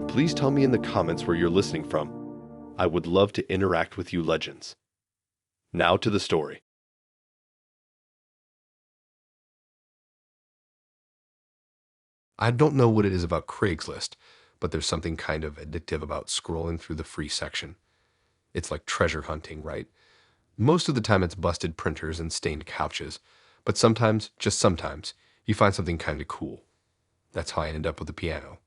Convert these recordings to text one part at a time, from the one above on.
Please tell me in the comments where you're listening from. I would love to interact with you legends. Now to the story. I don't know what it is about Craigslist, but there's something kind of addictive about scrolling through the free section. It's like treasure hunting, right? Most of the time it's busted printers and stained couches, but sometimes, just sometimes, you find something kind of cool. That's how I ended up with the piano.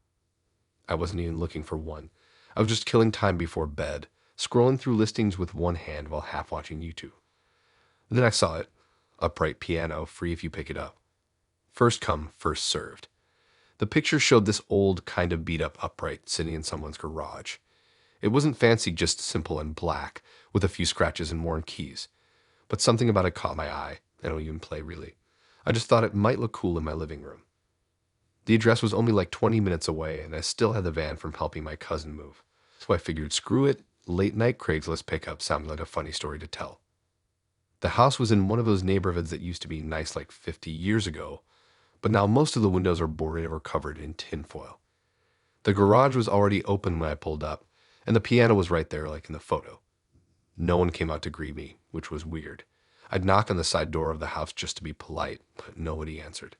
I wasn't even looking for one. I was just killing time before bed, scrolling through listings with one hand while half watching YouTube. Then I saw it. Upright piano, free if you pick it up. First come, first served. The picture showed this old, kind of beat up upright sitting in someone's garage. It wasn't fancy, just simple and black, with a few scratches and worn keys. But something about it caught my eye. I don't even play, really. I just thought it might look cool in my living room. The address was only like 20 minutes away, and I still had the van from helping my cousin move. So I figured, screw it, late night Craigslist pickup sounded like a funny story to tell. The house was in one of those neighborhoods that used to be nice like 50 years ago, but now most of the windows are boarded or covered in tinfoil. The garage was already open when I pulled up, and the piano was right there like in the photo. No one came out to greet me, which was weird. I'd knock on the side door of the house just to be polite, but nobody answered.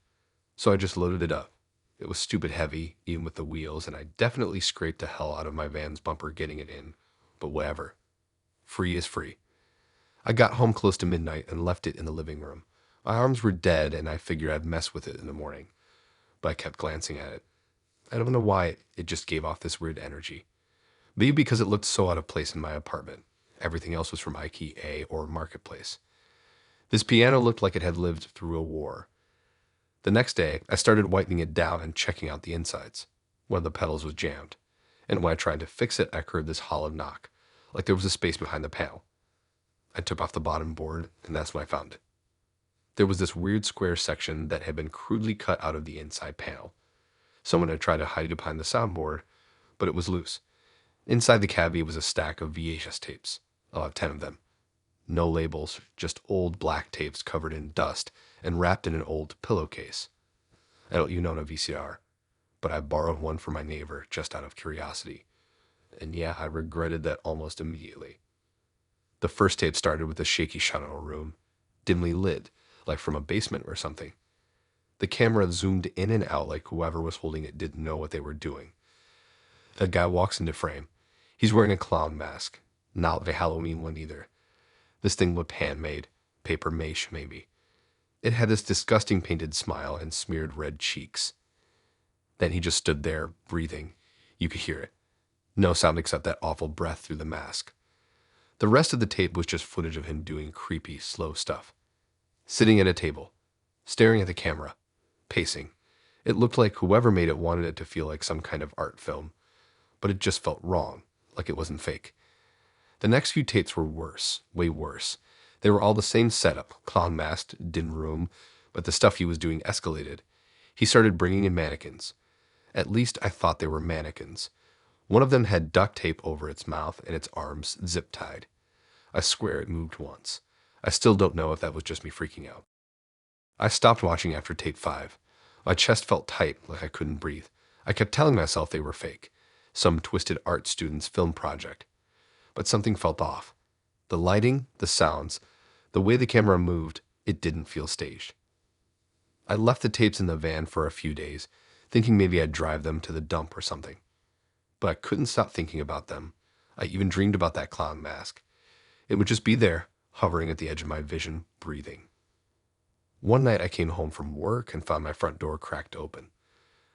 So I just loaded it up. It was stupid heavy, even with the wheels, and I definitely scraped the hell out of my van's bumper getting it in. But whatever. Free is free. I got home close to midnight and left it in the living room. My arms were dead, and I figured I'd mess with it in the morning. But I kept glancing at it. I don't know why it just gave off this weird energy. Maybe because it looked so out of place in my apartment. Everything else was from IKEA or Marketplace. This piano looked like it had lived through a war. The next day, I started wiping it down and checking out the insides. One of the pedals was jammed, and when I tried to fix it, I heard this hollow knock, like there was a space behind the panel. I took off the bottom board, and that's when I found it. There was this weird square section that had been crudely cut out of the inside panel. Someone had tried to hide it behind the soundboard, but it was loose. Inside the cavity was a stack of VHS tapes. I'll have 10 of them. No labels, just old black tapes covered in dust and wrapped in an old pillowcase. I don't own a VCR, but I borrowed one from my neighbor just out of curiosity. And yeah, I regretted that almost immediately. The first tape started with a shaky shot of a room, dimly lit, like from a basement or something. The camera zoomed in and out like whoever was holding it didn't know what they were doing. That guy walks into frame. He's wearing a clown mask, not the Halloween one either. This thing looked handmade, paper mache maybe. It had this disgusting painted smile and smeared red cheeks. Then he just stood there, breathing. You could hear it. No sound except that awful breath through the mask. The rest of the tape was just footage of him doing creepy, slow stuff. Sitting at a table, staring at the camera, pacing. It looked like whoever made it wanted it to feel like some kind of art film, but it just felt wrong, like it wasn't fake. The next few tapes were worse, way worse. They were all the same setup, clown masked, dim room, but the stuff he was doing escalated. He started bringing in mannequins. At least I thought they were mannequins. One of them had duct tape over its mouth and its arms zip-tied. I swear it moved once. I still don't know if that was just me freaking out. I stopped watching after tape 5. My chest felt tight, like I couldn't breathe. I kept telling myself they were fake. Some twisted art student's film project. But something felt off. The lighting, the sounds, the way the camera moved, it didn't feel staged. I left the tapes in the van for a few days, thinking maybe I'd drive them to the dump or something. But I couldn't stop thinking about them. I even dreamed about that clown mask. It would just be there, hovering at the edge of my vision, breathing. One night I came home from work and found my front door cracked open.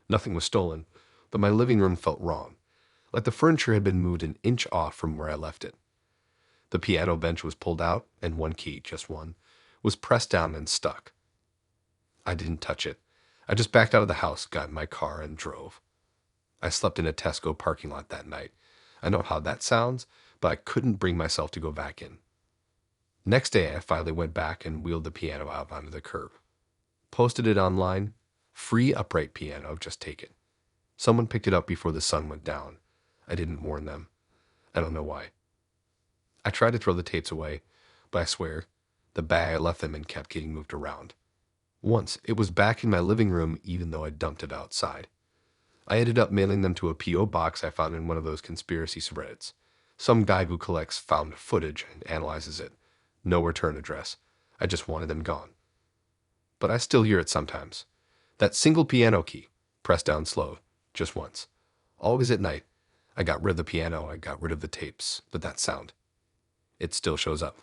Nothing was stolen, but my living room felt wrong, like the furniture had been moved an inch off from where I left it. The piano bench was pulled out, and one key, just one, was pressed down and stuck. I didn't touch it. I just backed out of the house, got in my car, and drove. I slept in a Tesco parking lot that night. I know how that sounds, but I couldn't bring myself to go back in. Next day, I finally went back and wheeled the piano out onto the curb. Posted it online. Free upright piano, just take it. Someone picked it up before the sun went down. I didn't warn them. I don't know why. I tried to throw the tapes away, but I swear, the bag I left them in kept getting moved around. Once, it was back in my living room even though I dumped it outside. I ended up mailing them to a P.O. box I found in one of those conspiracy subreddits. Some guy who collects found footage and analyzes it. No return address. I just wanted them gone. But I still hear it sometimes. That single piano key, pressed down slow, just once. Always at night. I got rid of the piano, I got rid of the tapes, but that sound, it still shows up.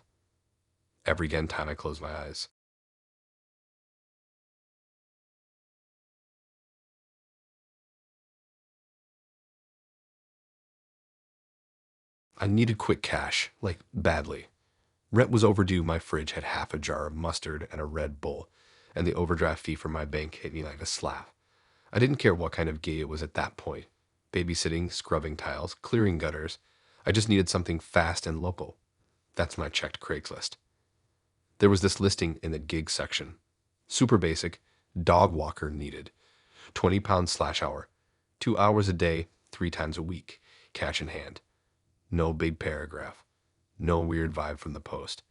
Every again time I close my eyes. I needed quick cash, like badly. Rent was overdue, my fridge had half a jar of mustard and a Red Bull, and the overdraft fee from my bank hit me like a slap. I didn't care what kind of gay it was at that point. Babysitting, scrubbing tiles, clearing gutters. I just needed something fast and local. That's when I checked Craigslist. There was this listing in the gig section. Super basic, dog walker needed. £20/hour. 2 hours a day, 3 times a week. Cash in hand. No big paragraph. No weird vibe from the post.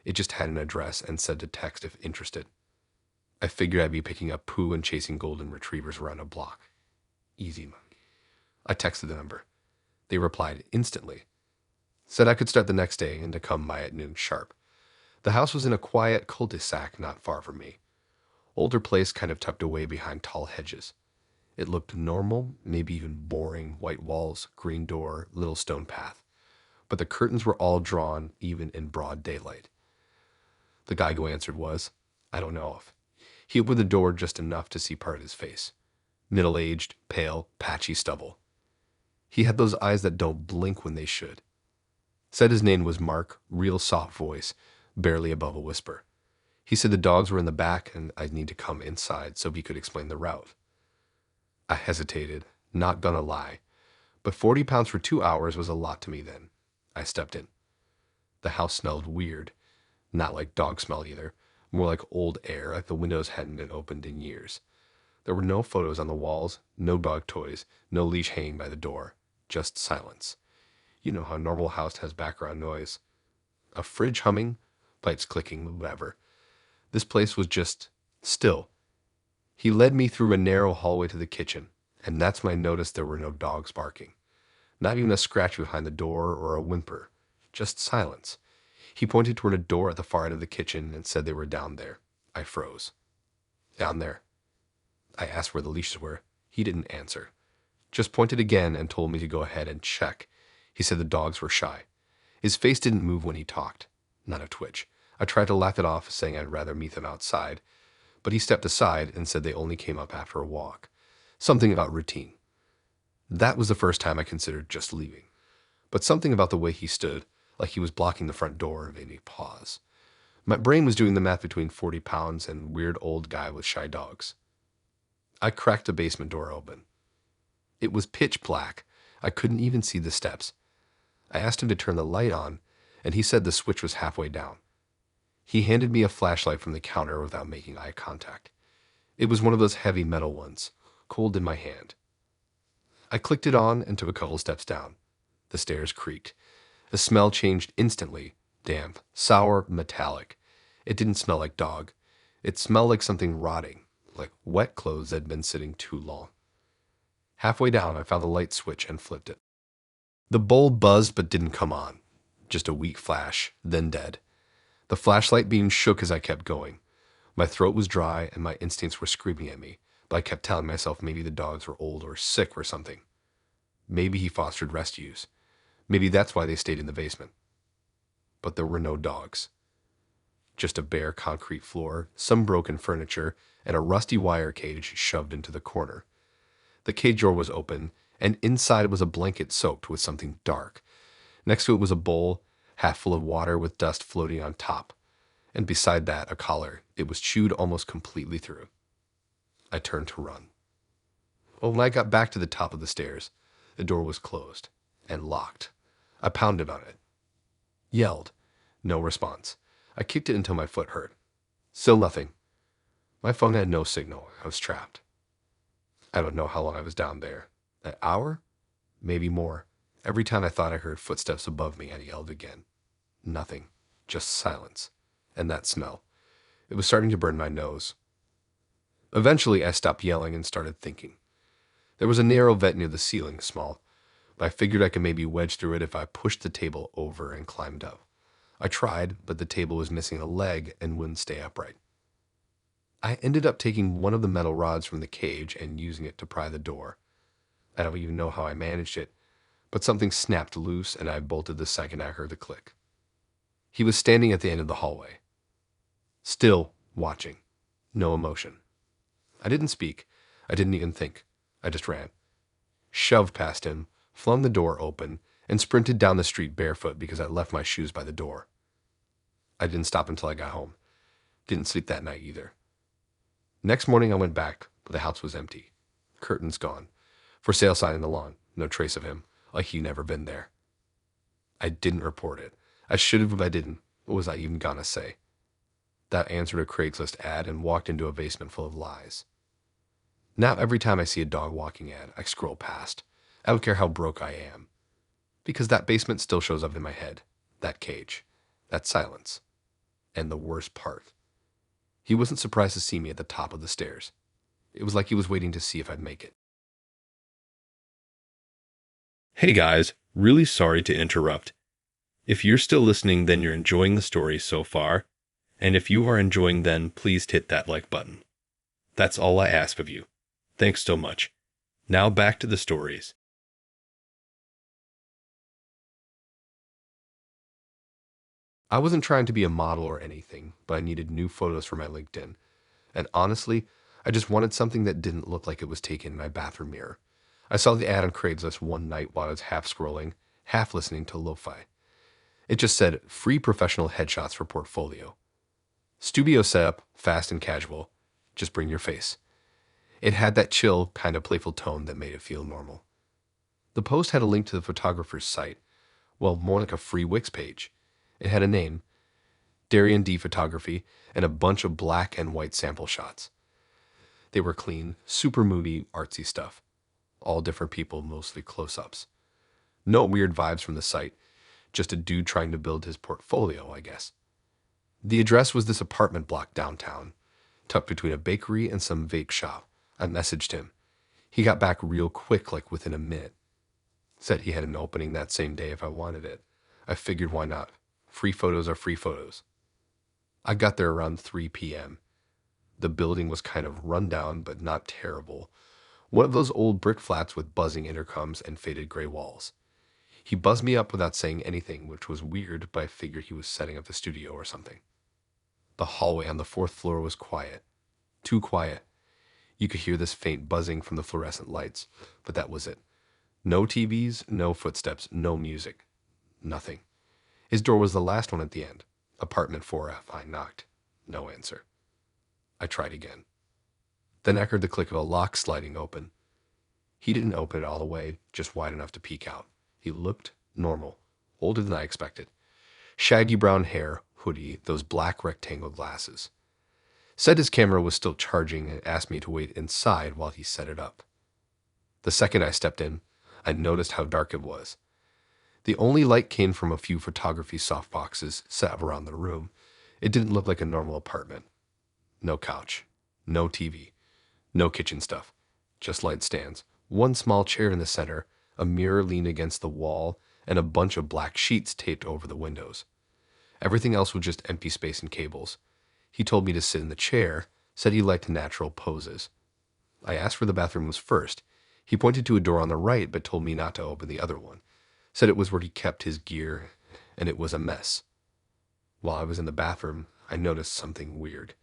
It just had an address and said to text if interested. I figured I'd be picking up poo and chasing golden retrievers around a block. Easy money. I texted the number. They replied instantly. Said I could start the next day and to come by at noon sharp. The house was in a quiet cul-de-sac not far from me. Older place kind of tucked away behind tall hedges. It looked normal, maybe even boring, white walls, green door, little stone path. But the curtains were all drawn, even in broad daylight. The guy who answered was, I don't know if. He opened the door just enough to see part of his face. Middle-aged, pale, patchy stubble. He had those eyes that don't blink when they should. Said his name was Mark, real soft voice, barely above a whisper. He said the dogs were in the back and I'd need to come inside so he could explain the route. I hesitated, not gonna lie, but £40 for 2 hours was a lot to me then. I stepped in. The house smelled weird, not like dog smell either, more like old air, like the windows hadn't been opened in years. There were no photos on the walls, no dog toys, no leash hanging by the door, just silence. You know how a normal house has background noise. A fridge humming, lights clicking, whatever. This place was just still. He led me through a narrow hallway to the kitchen, and that's when I noticed there were no dogs barking. Not even a scratch behind the door or a whimper. Just silence. He pointed toward a door at the far end of the kitchen and said they were down there. I froze. Down there. I asked where the leashes were. He didn't answer. Just pointed again and told me to go ahead and check. He said the dogs were shy. His face didn't move when he talked. Not a twitch. I tried to laugh it off, saying I'd rather meet them outside. But he stepped aside and said they only came up after a walk. Something about routine. That was the first time I considered just leaving. But something about the way he stood, like he was blocking the front door, made me pause. My brain was doing the math between £40 and weird old guy with shy dogs. I cracked the basement door open. It was pitch black. I couldn't even see the steps. I asked him to turn the light on, and he said the switch was halfway down. He handed me a flashlight from the counter without making eye contact. It was one of those heavy metal ones, cold in my hand. I clicked it on and took a couple steps down. The stairs creaked. The smell changed instantly. Damp, sour, metallic. It didn't smell like dog. It smelled like something rotting, like wet clothes that had been sitting too long. Halfway down, I found the light switch and flipped it. The bulb buzzed but didn't come on. Just a weak flash, then dead. The flashlight beam shook as I kept going. My throat was dry and my instincts were screaming at me, but I kept telling myself maybe the dogs were old or sick or something. Maybe he fostered rescues. Maybe that's why they stayed in the basement. But there were no dogs. Just a bare concrete floor, some broken furniture, and a rusty wire cage shoved into the corner. The cage door was open, and inside was a blanket soaked with something dark. Next to it was a bowl, half full of water with dust floating on top. And beside that, a collar. It was chewed almost completely through. I turned to run. Well, when I got back to the top of the stairs, the door was closed and locked. I pounded on it. Yelled. No response. I kicked it until my foot hurt. Still nothing. My phone had no signal. I was trapped. I don't know how long I was down there. An hour? Maybe more. Every time I thought I heard footsteps above me, I yelled again. Nothing. Just silence. And that smell. It was starting to burn my nose. Eventually, I stopped yelling and started thinking. There was a narrow vent near the ceiling, small, but I figured I could maybe wedge through it if I pushed the table over and climbed up. I tried, but the table was missing a leg and wouldn't stay upright. I ended up taking one of the metal rods from the cage and using it to pry the door. I don't even know how I managed it, but something snapped loose and I bolted the second I heard the click. He was standing at the end of the hallway, still watching, no emotion. I didn't speak. I didn't even think. I just ran, shoved past him, flung the door open, and sprinted down the street barefoot because I left my shoes by the door. I didn't stop until I got home. Didn't sleep that night either. Next morning I went back, but the house was empty. Curtains gone. For sale sign in the lawn. No trace of him. Like he'd never been there. I didn't report it. I should have if I didn't. What was I even gonna say? That answered a Craigslist ad and walked into a basement full of lies. Now every time I see a dog walking ad, I scroll past. I don't care how broke I am. Because that basement still shows up in my head. That cage. That silence. And the worst part. He wasn't surprised to see me at the top of the stairs. It was like he was waiting to see if I'd make it. Hey guys, really sorry to interrupt. If you're still listening, then you're enjoying the story so far. And if you are enjoying, then please hit that like button. That's all I ask of you. Thanks so much. Now back to the stories. I wasn't trying to be a model or anything, but I needed new photos for my LinkedIn. And honestly, I just wanted something that didn't look like it was taken in my bathroom mirror. I saw the ad on Craigslist one night while I was half scrolling, half listening to lo-fi. It just said, free professional headshots for portfolio. Studio setup, fast and casual. Just bring your face. It had that chill, kind of playful tone that made it feel normal. The post had a link to the photographer's site. Well, more like a free Wix page. It had a name, Darian D Photography, and a bunch of black and white sample shots. They were clean, super movie, artsy stuff. All different people, mostly close-ups. No weird vibes from the site, just a dude trying to build his portfolio, I guess. The address was this apartment block downtown, tucked between a bakery and some vape shop. I messaged him. He got back real quick, like within a minute. Said he had an opening that same day if I wanted it. I figured why not? Free photos are free photos. I got there around 3 p.m. The building was kind of run down, but not terrible. One of those old brick flats with buzzing intercoms and faded gray walls. He buzzed me up without saying anything, which was weird, but I figured he was setting up the studio or something. The hallway on the 4th floor was quiet. Too quiet. You could hear this faint buzzing from the fluorescent lights, but that was it. No TVs, no footsteps, no music. Nothing. His door was the last one at the end. Apartment 4F. I knocked. No answer. I tried again. Then I heard the click of a lock sliding open. He didn't open it all the way, just wide enough to peek out. He looked normal, older than I expected. Shaggy brown hair, hoodie, those black rectangle glasses. Said his camera was still charging and asked me to wait inside while he set it up. The second I stepped in, I noticed how dark it was. The only light came from a few photography softboxes set around the room. It didn't look like a normal apartment. No couch, no TV, no kitchen stuff, just light stands, one small chair in the center, a mirror leaned against the wall, and a bunch of black sheets taped over the windows. Everything else was just empty space and cables. He told me to sit in the chair, said he liked natural poses. I asked where the bathroom was first. He pointed to a door on the right, but told me not to open the other one. Said it was where he kept his gear, and it was a mess. While I was in the bathroom, I noticed something weird.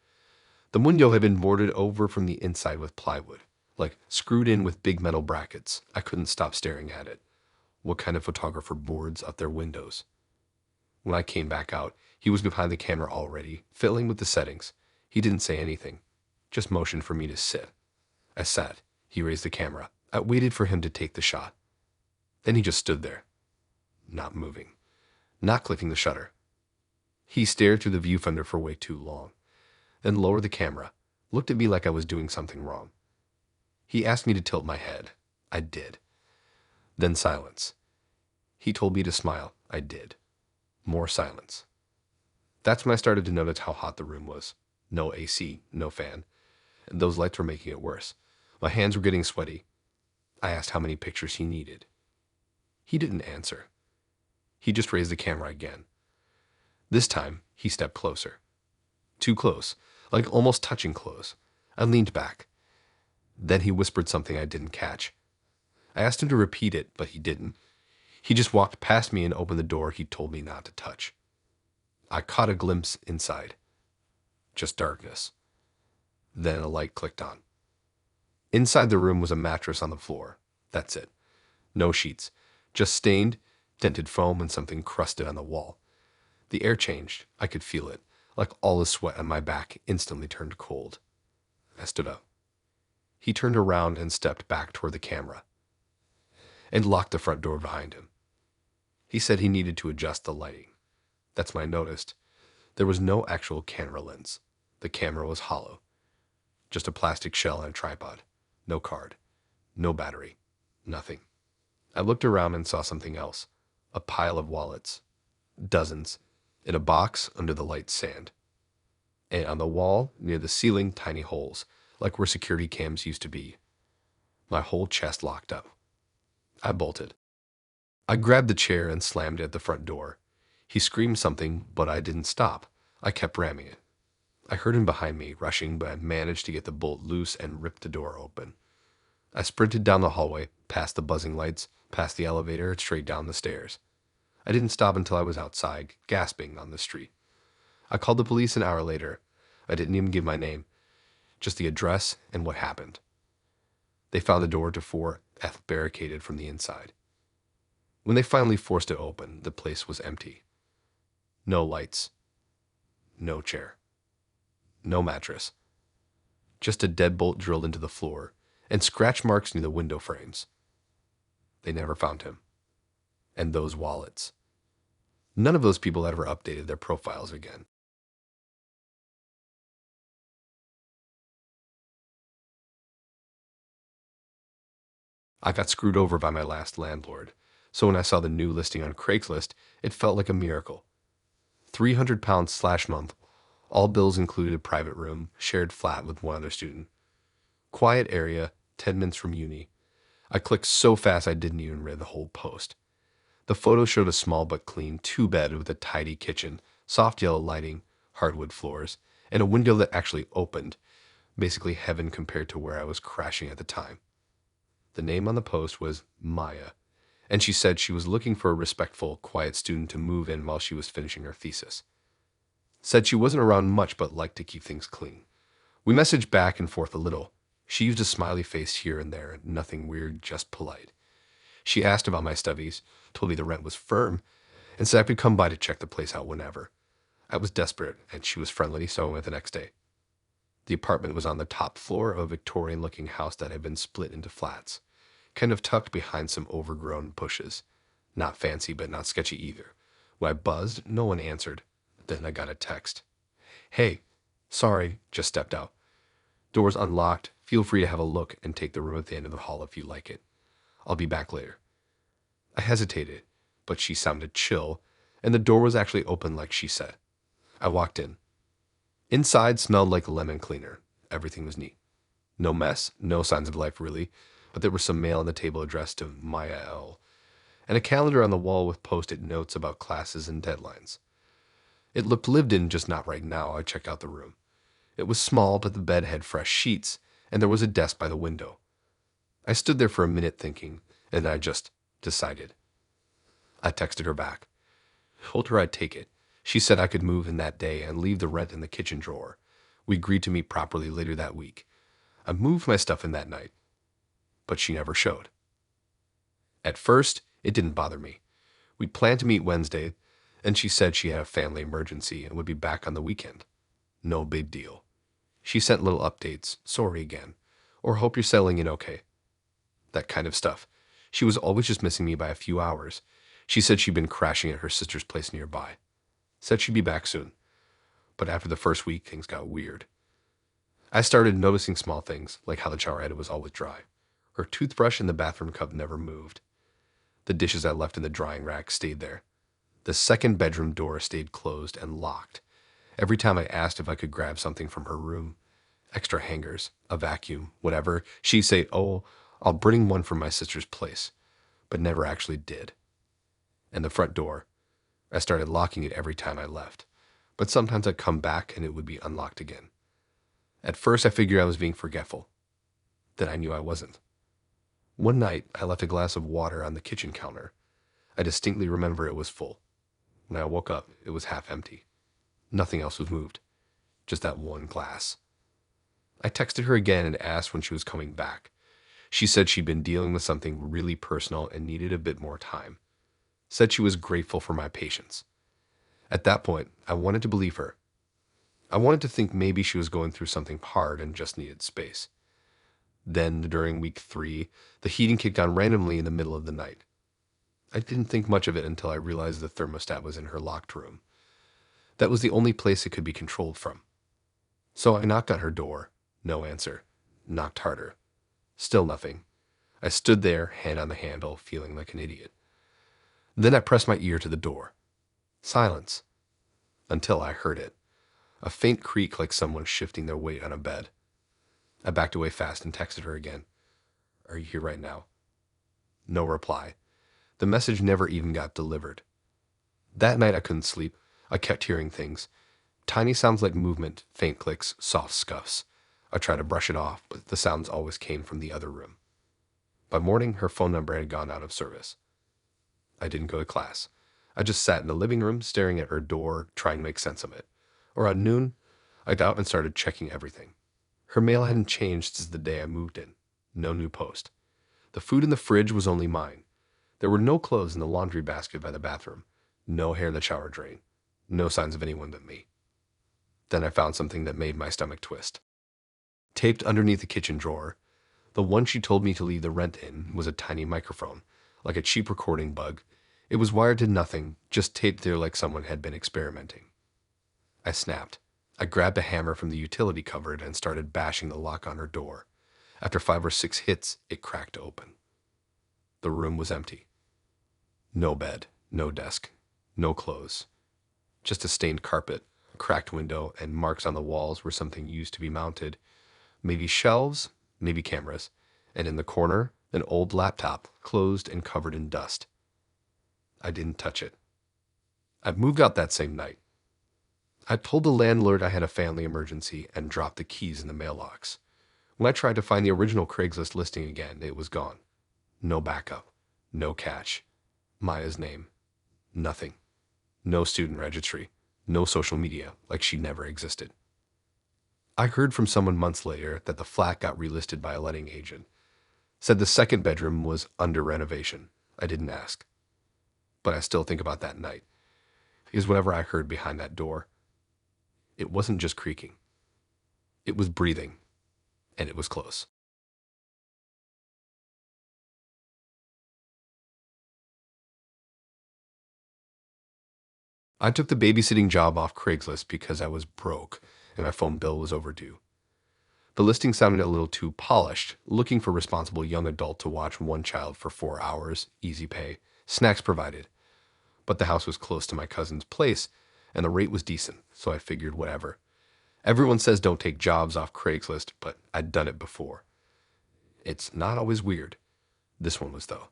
The window had been boarded over from the inside with plywood, like screwed in with big metal brackets. I couldn't stop staring at it. What kind of photographer boards up their windows? When I came back out, he was behind the camera already, fiddling with the settings. He didn't say anything, just motioned for me to sit. I sat. He raised the camera. I waited for him to take the shot. Then he just stood there, not moving, not clicking the shutter. He stared through the viewfinder for way too long, then lowered the camera, looked at me like I was doing something wrong. He asked me to tilt my head. I did. Then silence. He told me to smile. I did. More silence. That's when I started to notice how hot the room was. No AC, no fan. and those lights were making it worse. My hands were getting sweaty. I asked how many pictures he needed. He didn't answer. He just raised the camera again. This time, he stepped closer. Too close, like almost touching close. I leaned back. Then he whispered something I didn't catch. I asked him to repeat it, but he didn't. He just walked past me and opened the door he told me not to touch. I caught a glimpse inside. Just darkness. Then a light clicked on. Inside the room was a mattress on the floor. That's it. No sheets. Just stained, dented foam and something crusted on the wall. The air changed. I could feel it, like all the sweat on my back instantly turned cold. I stood up. He turned around and stepped back toward the camera and locked the front door behind him. He said he needed to adjust the lighting. That's when I noticed. There was no actual camera lens. The camera was hollow. Just a plastic shell and a tripod. No card. No battery. Nothing. I looked around and saw something else. A pile of wallets. Dozens. In a box under the light sand. And on the wall, near the ceiling, tiny holes, like where security cams used to be. My whole chest locked up. I bolted. I grabbed the chair and slammed it at the front door. He screamed something, but I didn't stop. I kept ramming it. I heard him behind me, rushing, but I managed to get the bolt loose and ripped the door open. I sprinted down the hallway, past the buzzing lights, past the elevator, and straight down the stairs. I didn't stop until I was outside, gasping on the street. I called the police an hour later. I didn't even give my name, just the address and what happened. They found the door to 4F barricaded from the inside. When they finally forced it open, the place was empty. No lights. No chair. No mattress. Just a deadbolt drilled into the floor and scratch marks near the window frames. They never found him. And those wallets. None of those people ever updated their profiles again. I got screwed over by my last landlord, so when I saw the new listing on Craigslist, it felt like a miracle. £300/month. All bills included a private room, shared flat with one other student. Quiet area, 10 minutes from uni. I clicked so fast I didn't even read the whole post. The photo showed a small but clean two-bed with a tidy kitchen, soft yellow lighting, hardwood floors, and a window that actually opened. Basically heaven compared to where I was crashing at the time. The name on the post was Maya, and she said she was looking for a respectful, quiet student to move in while she was finishing her thesis. Said she wasn't around much but liked to keep things clean. We messaged back and forth a little. She used a smiley face here and there, nothing weird, just polite. She asked about my studies, told me the rent was firm, and said I could come by to check the place out whenever. I was desperate, and she was friendly, so I went the next day. The apartment was on the top floor of a Victorian-looking house that had been split into flats, kind of tucked behind some overgrown bushes. Not fancy, but not sketchy either. When I buzzed, no one answered. Then I got a text. "Hey, sorry, just stepped out. Door's unlocked. Feel free to have a look and take the room at the end of the hall if you like it. I'll be back later." I hesitated, but she sounded chill, and the door was actually open like she said. I walked in. Inside smelled like lemon cleaner. Everything was neat. No mess, no signs of life really, but there was some mail on the table addressed to Maya L., and a calendar on the wall with post-it notes about classes and deadlines. It looked lived in, just not right now. I checked out the room. It was small, but the bed had fresh sheets, and there was a desk by the window. I stood there for a minute thinking, and I just decided. I texted her back. Told her I'd take it. She said I could move in that day and leave the rent in the kitchen drawer. We agreed to meet properly later that week. I moved my stuff in that night, but she never showed. At first, it didn't bother me. We planned to meet Wednesday, and she said she had a family emergency and would be back on the weekend. No big deal. She sent little updates, sorry again, or hope you're settling in okay. That kind of stuff. She was always just missing me by a few hours. She said she'd been crashing at her sister's place nearby. Said she'd be back soon. But after the first week, things got weird. I started noticing small things, like how the shower head was always dry. Her toothbrush in the bathroom cup never moved. The dishes I left in the drying rack stayed there. The second bedroom door stayed closed and locked. Every time I asked if I could grab something from her room, extra hangers, a vacuum, whatever. She'd say, "Oh, I'll bring one from my sister's place," but never actually did. And the front door, I started locking it every time I left, but sometimes I'd come back and it would be unlocked again. At first, I figured I was being forgetful. Then I knew I wasn't. One night, I left a glass of water on the kitchen counter. I distinctly remember it was full. When I woke up, it was half empty. Nothing else was moved, just that one glass. I texted her again and asked when she was coming back. She said she'd been dealing with something really personal and needed a bit more time. Said she was grateful for my patience. At that point, I wanted to believe her. I wanted to think maybe she was going through something hard and just needed space. Then, during week 3, the heating kicked on randomly in the middle of the night. I didn't think much of it until I realized the thermostat was in her locked room. That was the only place it could be controlled from. So I knocked on her door. No answer. Knocked harder. Still nothing. I stood there, hand on the handle, feeling like an idiot. Then I pressed my ear to the door. Silence. Until I heard it. A faint creak like someone shifting their weight on a bed. I backed away fast and texted her again. "Are you here right now?" No reply. The message never even got delivered. That night I couldn't sleep. I kept hearing things. Tiny sounds like movement, faint clicks, soft scuffs. I tried to brush it off, but the sounds always came from the other room. By morning, her phone number had gone out of service. I didn't go to class. I just sat in the living room, staring at her door, trying to make sense of it. Or at noon, I got out and started checking everything. Her mail hadn't changed since the day I moved in. No new post. The food in the fridge was only mine. There were no clothes in the laundry basket by the bathroom. No hair in the shower drain. No signs of anyone but me. Then I found something that made my stomach twist. Taped underneath the kitchen drawer, the one she told me to leave the rent in, was a tiny microphone, like a cheap recording bug. It was wired to nothing, just taped there like someone had been experimenting. I snapped. I grabbed a hammer from the utility cupboard and started bashing the lock on her door. After 5 or 6 hits, it cracked open. The room was empty. No bed, no desk, no clothes. Just a stained carpet, a cracked window, and marks on the walls where something used to be mounted. Maybe shelves, maybe cameras. And in the corner, an old laptop, closed and covered in dust. I didn't touch it. I moved out that same night. I told the landlord I had a family emergency and dropped the keys in the mailbox. When I tried to find the original Craigslist listing again, it was gone. No backup. No catch. Maya's name. Nothing. No student registry. No social media, like she never existed. I heard from someone months later that the flat got relisted by a letting agent. Said the second bedroom was under renovation. I didn't ask. But I still think about that night. Because whatever I heard behind that door, it wasn't just creaking. It was breathing. And it was close. I took the babysitting job off Craigslist because I was broke and my phone bill was overdue. The listing sounded a little too polished, looking for responsible young adult to watch one child for 4 hours, easy pay, snacks provided. But the house was close to my cousin's place and the rate was decent, so I figured whatever. Everyone says don't take jobs off Craigslist, but I'd done it before. It's not always weird. This one was, though.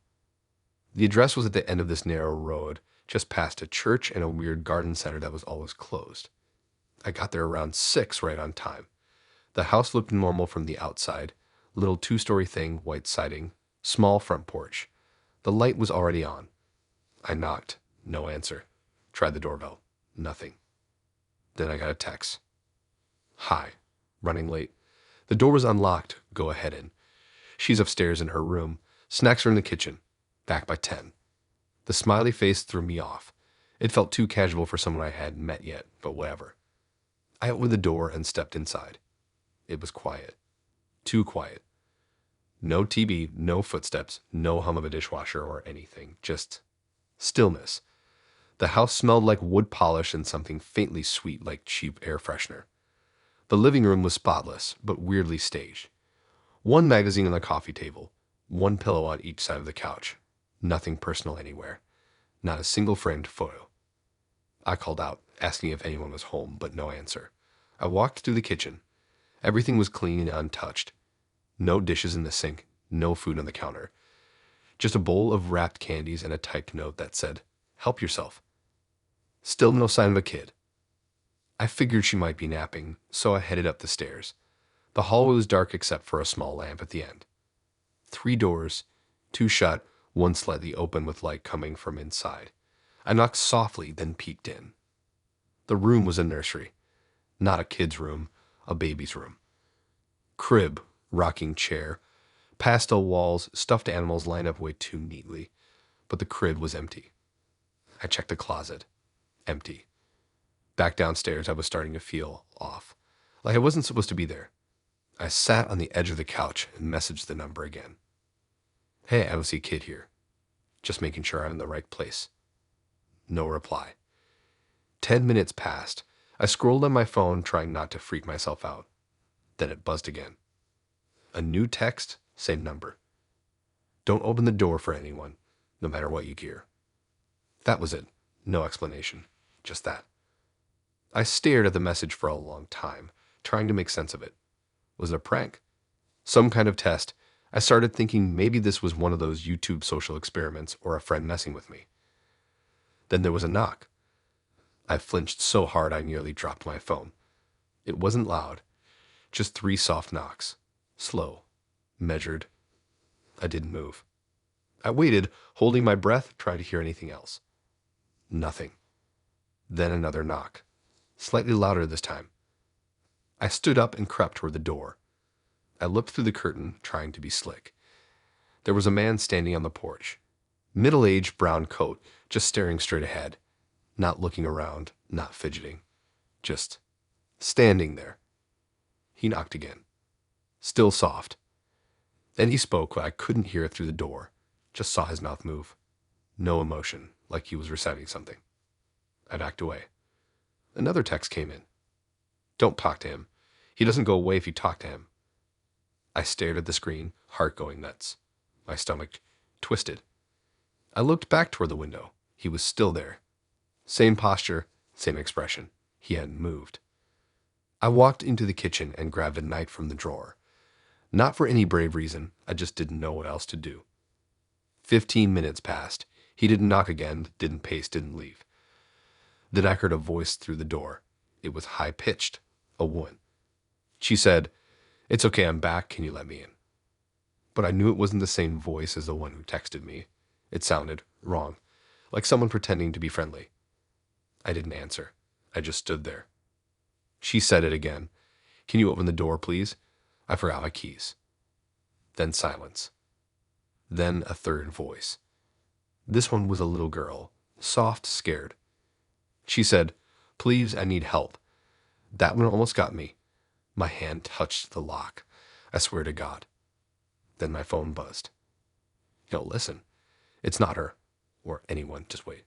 The address was at the end of this narrow road, just past a church and a weird garden center that was always closed. I got there around 6 right on time. The house looked normal from the outside. Little 2-story thing, white siding, small front porch. The light was already on. I knocked. No answer. Tried the doorbell. Nothing. Then I got a text. "Hi. Running late. The door was unlocked. Go ahead in. She's upstairs in her room. Snacks are in the kitchen. Back by 10. The smiley face threw me off. It felt too casual for someone I hadn't met yet, but whatever. I opened the door and stepped inside. It was quiet. Too quiet. No TV, no footsteps, no hum of a dishwasher or anything. Just stillness. The house smelled like wood polish and something faintly sweet like cheap air freshener. The living room was spotless, but weirdly staged. One magazine on the coffee table. One pillow on each side of the couch. Nothing personal anywhere. Not a single framed photo. I called out, asking if anyone was home, but no answer. I walked through the kitchen. Everything was clean and untouched. No dishes in the sink, no food on the counter. Just a bowl of wrapped candies and a typed note that said, "Help yourself." Still no sign of a kid. I figured she might be napping, so I headed up the stairs. The hallway was dark except for a small lamp at the end. 3 doors, 2 shut, one slightly open with light coming from inside. I knocked softly, then peeked in. The room was a nursery. Not a kid's room, a baby's room. Crib, rocking chair, pastel walls, stuffed animals lined up way too neatly. But the crib was empty. I checked the closet. Empty. Back downstairs, I was starting to feel off. Like I wasn't supposed to be there. I sat on the edge of the couch and messaged the number again. "Hey, I don't see a kid here. Just making sure I'm in the right place." No reply. 10 minutes passed. I scrolled on my phone, trying not to freak myself out. Then it buzzed again. A new text, same number. "Don't open the door for anyone, no matter what you hear." That was it. No explanation. Just that. I stared at the message for a long time, trying to make sense of it. Was it a prank? Some kind of test? I started thinking maybe this was one of those YouTube social experiments or a friend messing with me. Then there was a knock. I flinched so hard I nearly dropped my phone. It wasn't loud, just 3 soft knocks. Slow, measured. I didn't move. I waited, holding my breath, trying to hear anything else. Nothing. Then another knock, slightly louder this time. I stood up and crept toward the door. I looked through the curtain, trying to be slick. There was a man standing on the porch. Middle-aged, brown coat, just staring straight ahead. Not looking around, not fidgeting. Just standing there. He knocked again. Still soft. Then he spoke, but I couldn't hear it through the door. Just saw his mouth move. No emotion, like he was reciting something. I backed away. Another text came in. "Don't talk to him. He doesn't go away if you talk to him." I stared at the screen, heart going nuts. My stomach twisted. I looked back toward the window. He was still there. Same posture, same expression. He hadn't moved. I walked into the kitchen and grabbed a knife from the drawer. Not for any brave reason, I just didn't know what else to do. 15 minutes passed. He didn't knock again, didn't pace, didn't leave. Then I heard a voice through the door. It was high-pitched, a woman. She said, "It's okay, I'm back, can you let me in?" But I knew it wasn't the same voice as the one who texted me. It sounded wrong, like someone pretending to be friendly. I didn't answer. I just stood there. She said it again. "Can you open the door, please? I forgot my keys." Then silence. Then a third voice. This one was a little girl, soft, scared. She said, "Please, I need help." That one almost got me. My hand touched the lock. I swear to God. Then my phone buzzed. "No, listen. It's not her. Or anyone. Just wait."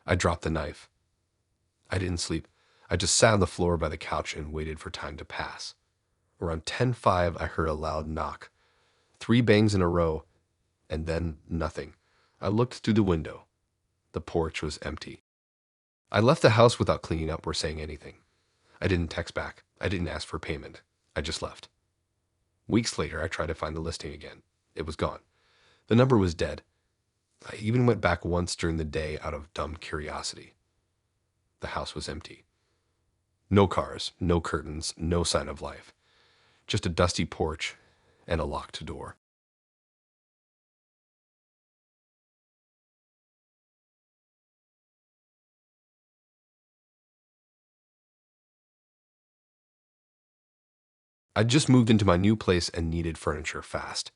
I dropped the knife. I didn't sleep. I just sat on the floor by the couch and waited for time to pass. Around 10:05, I heard a loud knock. 3 bangs in a row, and then nothing. I looked through the window. The porch was empty. I left the house without cleaning up or saying anything. I didn't text back. I didn't ask for payment. I just left. Weeks later, I tried to find the listing again. It was gone. The number was dead. I even went back once during the day out of dumb curiosity. The house was empty. No cars, no curtains, no sign of life. Just a dusty porch and a locked door. I'd just moved into my new place and needed furniture fast.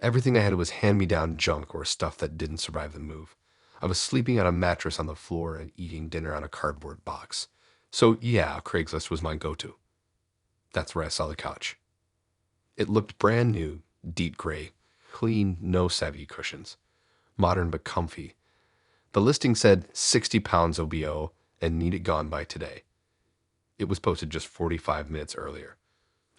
Everything I had was hand-me-down junk or stuff that didn't survive the move. I was sleeping on a mattress on the floor and eating dinner on a cardboard box. So yeah, Craigslist was my go-to. That's where I saw the couch. It looked brand new, deep gray, clean, no savvy cushions. Modern but comfy. The listing said 60 pounds OBO and need it gone by today. It was posted just 45 minutes earlier.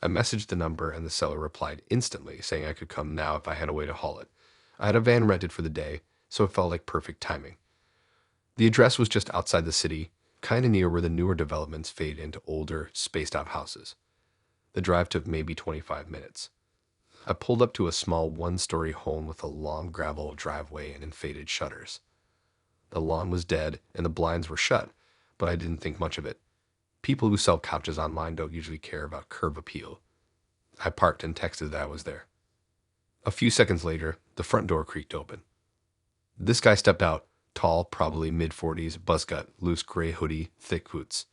I messaged the number and the seller replied instantly, saying I could come now if I had a way to haul it. I had a van rented for the day, so it felt like perfect timing. The address was just outside the city, kind of near where the newer developments fade into older, spaced-out houses. The drive took maybe 25 minutes. I pulled up to a small one-story home with a long gravel driveway and faded shutters. The lawn was dead and the blinds were shut, but I didn't think much of it. People who sell couches online don't usually care about curb appeal. I parked and texted that I was there. A few seconds later, the front door creaked open. This guy stepped out, tall, probably mid-40s, buzz cut, loose gray hoodie, thick boots.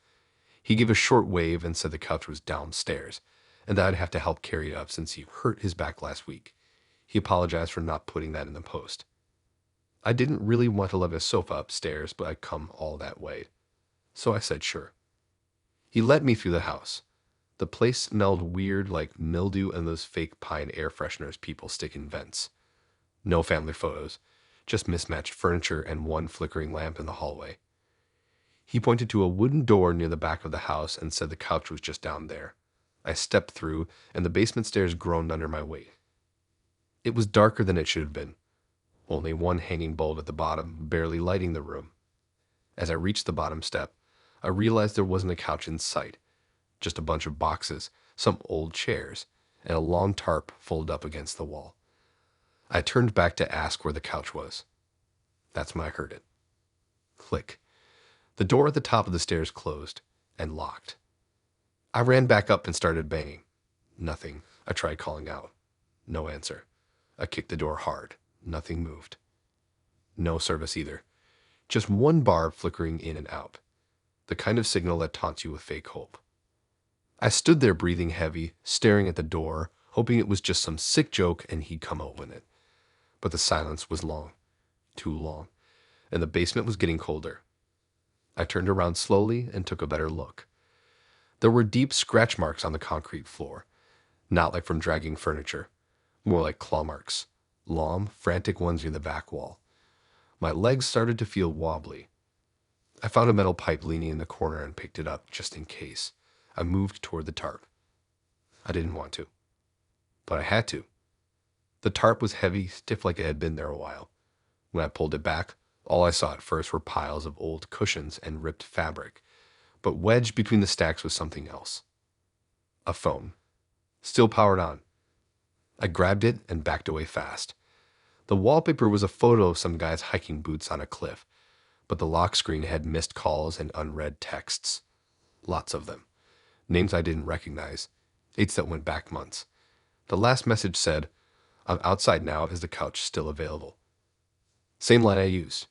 He gave a short wave and said the couch was downstairs, and that I'd have to help carry it up since he hurt his back last week. He apologized for not putting that in the post. I didn't really want to leave a sofa upstairs, but I'd come all that way. So I said sure. He led me through the house. The place smelled weird like mildew and those fake pine air fresheners people stick in vents. No family photos, just mismatched furniture and one flickering lamp in the hallway. He pointed to a wooden door near the back of the house and said the couch was just down there. I stepped through, and the basement stairs groaned under my weight. It was darker than it should have been. Only one hanging bulb at the bottom, barely lighting the room. As I reached the bottom step, I realized there wasn't a couch in sight, just a bunch of boxes, some old chairs, and a long tarp folded up against the wall. I turned back to ask where the couch was. That's when I heard it. Click. The door at the top of the stairs closed and locked. I ran back up and started banging. Nothing. I tried calling out. No answer. I kicked the door hard. Nothing moved. No service either. Just one barb flickering in and out. The kind of signal that taunts you with fake hope. I stood there breathing heavy, staring at the door, hoping it was just some sick joke and he'd come open it. But the silence was long. Too long. And the basement was getting colder. I turned around slowly and took a better look. There were deep scratch marks on the concrete floor. Not like from dragging furniture. More like claw marks. Long, frantic ones near the back wall. My legs started to feel wobbly. I found a metal pipe leaning in the corner and picked it up, just in case. I moved toward the tarp. I didn't want to. But I had to. The tarp was heavy, stiff like it had been there a while. When I pulled it back, all I saw at first were piles of old cushions and ripped fabric. But wedged between the stacks was something else. A phone. Still powered on. I grabbed it and backed away fast. The wallpaper was a photo of some guy's hiking boots on a cliff, but the lock screen had missed calls and unread texts. Lots of them. Names I didn't recognize. Dates that went back months. The last message said, "I'm outside now. Is the couch still available?" Same line I used.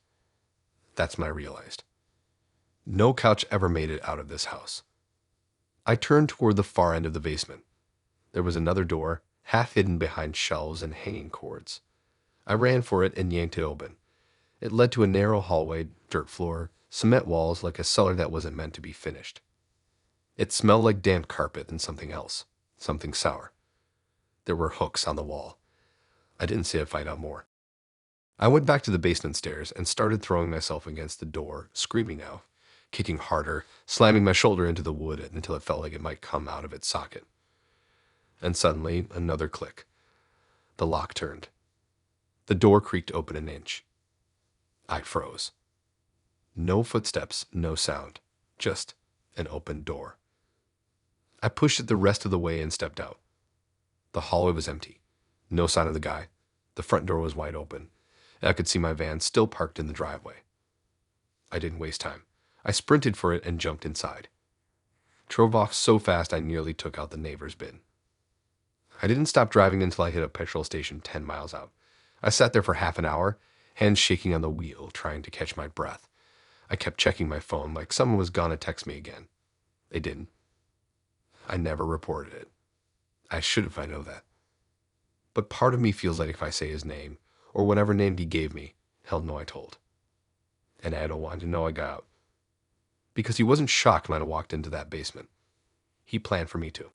That's when I realized. No couch ever made it out of this house. I turned toward the far end of the basement. There was another door, half hidden behind shelves and hanging cords. I ran for it and yanked it open. It led to a narrow hallway, dirt floor, cement walls like a cellar that wasn't meant to be finished. It smelled like damp carpet and something else, something sour. There were hooks on the wall. I didn't say I'd find out more. I went back to the basement stairs and started throwing myself against the door, screaming now, kicking harder, slamming my shoulder into the wood until it felt like it might come out of its socket. And suddenly, another click. The lock turned. The door creaked open an inch. I froze. No footsteps, no sound. Just an open door. I pushed it the rest of the way and stepped out. The hallway was empty. No sign of the guy. The front door was wide open, and I could see my van still parked in the driveway. I didn't waste time. I sprinted for it and jumped inside. Drove off so fast I nearly took out the neighbor's bin. I didn't stop driving until I hit a petrol station 10 miles out. I sat there for half an hour, hands shaking on the wheel, trying to catch my breath. I kept checking my phone like someone was gonna text me again. They didn't. I never reported it. I should if I know that. But part of me feels like if I say his name, or whatever name he gave me, he'll know I told. And I don't want to know I got out. Because he wasn't shocked when I walked into that basement. He planned for me to.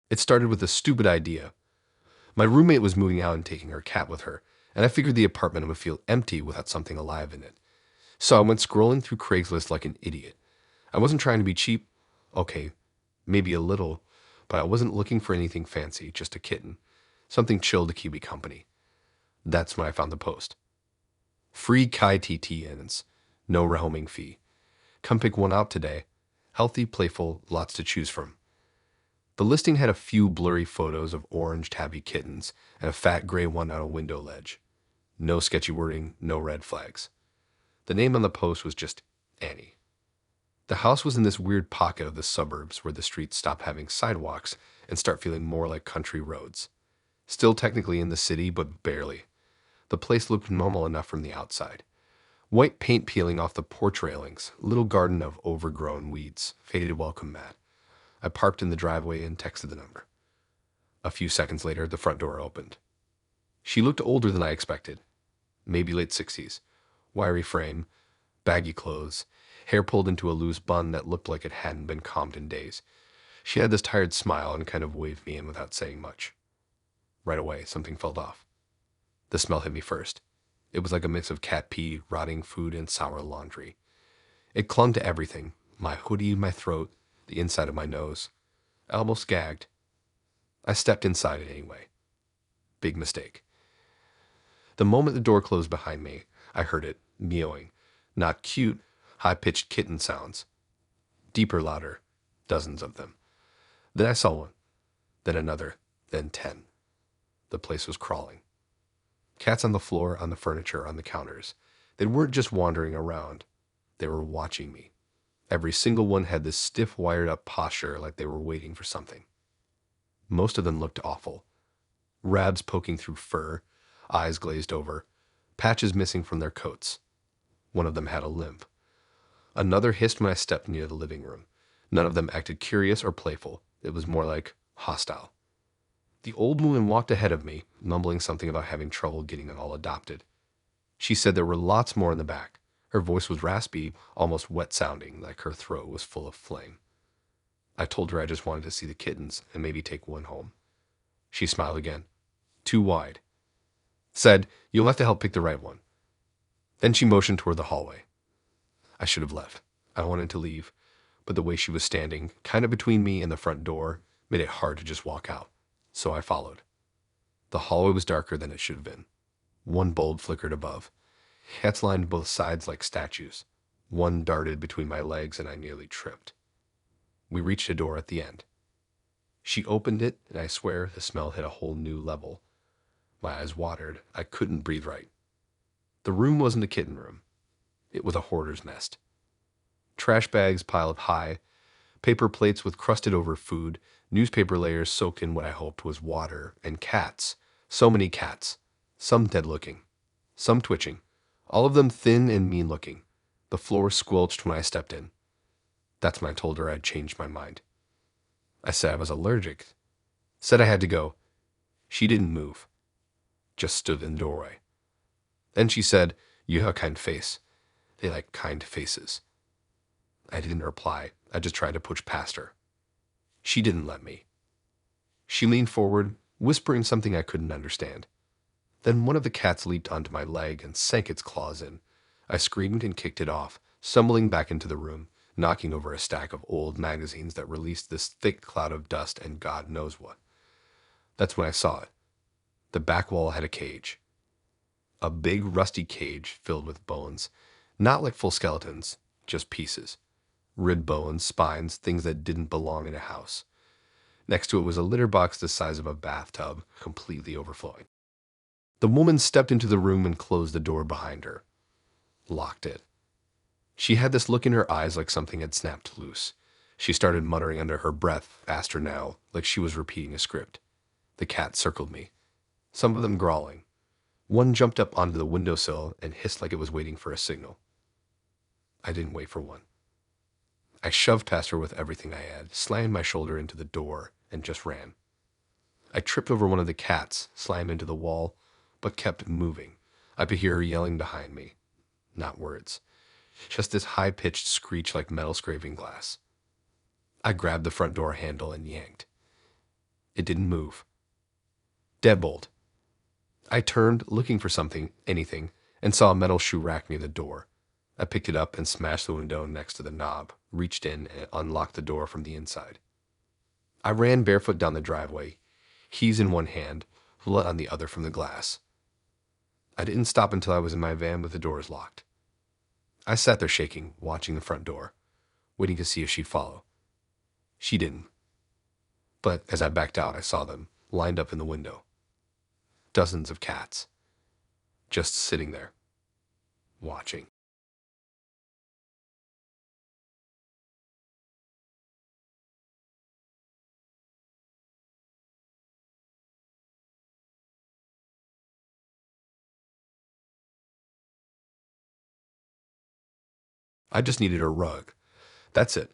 It started with a stupid idea. My roommate was moving out and taking her cat with her, and I figured the apartment would feel empty without something alive in it. So I went scrolling through Craigslist like an idiot. I wasn't trying to be cheap. Okay, maybe a little, but I wasn't looking for anything fancy, just a kitten. Something chill to keep me company. That's when I found the post. Free kittens, no rehoming fee. Come pick one out today. Healthy, playful, lots to choose from. The listing had a few blurry photos of orange tabby kittens and a fat gray one on a window ledge. No sketchy wording, no red flags. The name on the post was just Annie. The house was in this weird pocket of the suburbs where the streets stop having sidewalks and start feeling more like country roads. Still technically in the city, but barely. The place looked normal enough from the outside. White paint peeling off the porch railings, little garden of overgrown weeds, faded welcome mat. I parked in the driveway and texted the number. A few seconds later, the front door opened. She looked older than I expected. Maybe late 60s. Wiry frame, baggy clothes, hair pulled into a loose bun that looked like it hadn't been combed in days. She had this tired smile and kind of waved me in without saying much. Right away, something felt off. The smell hit me first. It was like a mix of cat pee, rotting food, and sour laundry. It clung to everything, my hoodie, my throat, the inside of my nose. I almost gagged. I stepped inside it anyway. Big mistake. The moment the door closed behind me, I heard it, meowing. Not cute, high-pitched kitten sounds. Deeper, louder. Dozens of them. Then I saw one. Then another. Then 10. The place was crawling. Cats on the floor, on the furniture, on the counters. They weren't just wandering around. They were watching me. Every single one had this stiff, wired-up posture like they were waiting for something. Most of them looked awful. Rabs poking through fur, eyes glazed over, patches missing from their coats. One of them had a limp. Another hissed when I stepped near the living room. None of them acted curious or playful. It was more like hostile. The old woman walked ahead of me, mumbling something about having trouble getting it all adopted. She said there were lots more in the back. Her voice was raspy, almost wet-sounding, like her throat was full of phlegm. I told her I just wanted to see the kittens and maybe take one home. She smiled again. Too wide. Said, "You'll have to help pick the right one." Then she motioned toward the hallway. I should have left. I wanted to leave, but the way she was standing, kind of between me and the front door, made it hard to just walk out. So I followed. The hallway was darker than it should have been. One bulb flickered above. Cats lined both sides like statues. One darted between my legs and I nearly tripped. We reached a door at the end. She opened it, and I swear the smell hit a whole new level. My eyes watered. I couldn't breathe right. The room wasn't a kitten room. It was a hoarder's nest. Trash bags piled high, paper plates with crusted over food, newspaper layers soaked in what I hoped was water, and cats. So many cats. Some dead-looking. Some twitching. All of them thin and mean-looking. The floor squelched when I stepped in. That's when I told her I'd changed my mind. I said I was allergic. Said I had to go. She didn't move. Just stood in the doorway. Then she said, "You have a kind face." They like kind faces. I didn't reply. I just tried to push past her. She didn't let me. She leaned forward, whispering something I couldn't understand. Then one of the cats leaped onto my leg and sank its claws in. I screamed and kicked it off, stumbling back into the room, knocking over a stack of old magazines that released this thick cloud of dust and God knows what. That's when I saw it. The back wall had a cage. A big, rusty cage filled with bones. Not like full skeletons, just pieces. Rib bones, spines, things that didn't belong in a house. Next to it was a litter box the size of a bathtub, completely overflowing. The woman stepped into the room and closed the door behind her. Locked it. She had this look in her eyes like something had snapped loose. She started muttering under her breath, faster now, like she was repeating a script. The cats circled me, some of them growling. One jumped up onto the windowsill and hissed like it was waiting for a signal. I didn't wait for one. I shoved past her with everything I had, slammed my shoulder into the door, and just ran. I tripped over one of the cats, slammed into the wall, but kept moving. I could hear her yelling behind me. Not words. Just this high-pitched screech like metal scraping glass. I grabbed the front door handle and yanked. It didn't move. Deadbolt. I turned, looking for something, anything, and saw a metal shoe rack near the door. I picked it up and smashed the window next to the knob, reached in and unlocked the door from the inside. I ran barefoot down the driveway, keys in one hand, blood on the other from the glass. I didn't stop until I was in my van with the doors locked. I sat there shaking, watching the front door, waiting to see if she'd follow. She didn't. But as I backed out, I saw them, lined up in the window. Dozens of cats, just sitting there, watching. I just needed a rug. That's it.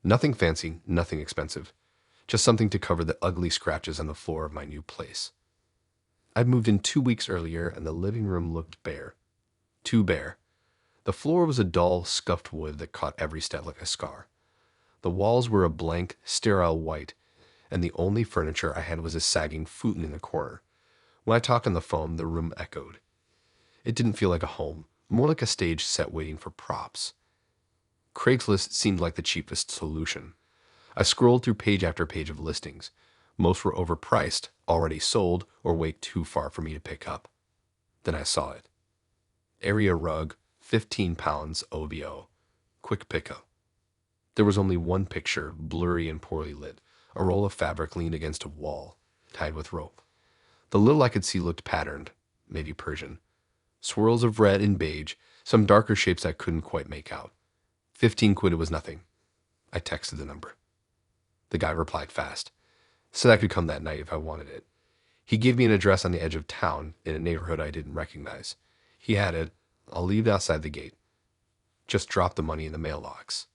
Nothing fancy, nothing expensive. Just something to cover the ugly scratches on the floor of my new place. I'd moved in 2 weeks earlier, and the living room looked bare. Too bare. The floor was a dull, scuffed wood that caught every step like a scar. The walls were a blank, sterile white, and the only furniture I had was a sagging futon in the corner. When I talked on the phone, the room echoed. It didn't feel like a home, more like a stage set waiting for props. Craigslist seemed like the cheapest solution. I scrolled through page after page of listings. Most were overpriced, already sold, or way too far for me to pick up. Then I saw it. Area rug, 15 pounds OBO. Quick pickup. There was only one picture, blurry and poorly lit. A roll of fabric leaned against a wall, tied with rope. The little I could see looked patterned, maybe Persian. Swirls of red and beige, some darker shapes I couldn't quite make out. 15 quid was nothing. I texted the number. The guy replied fast. Said I could come that night if I wanted it. He gave me an address on the edge of town in a neighborhood I didn't recognize. He added, I'll leave it outside the gate. Just drop the money in the mailbox.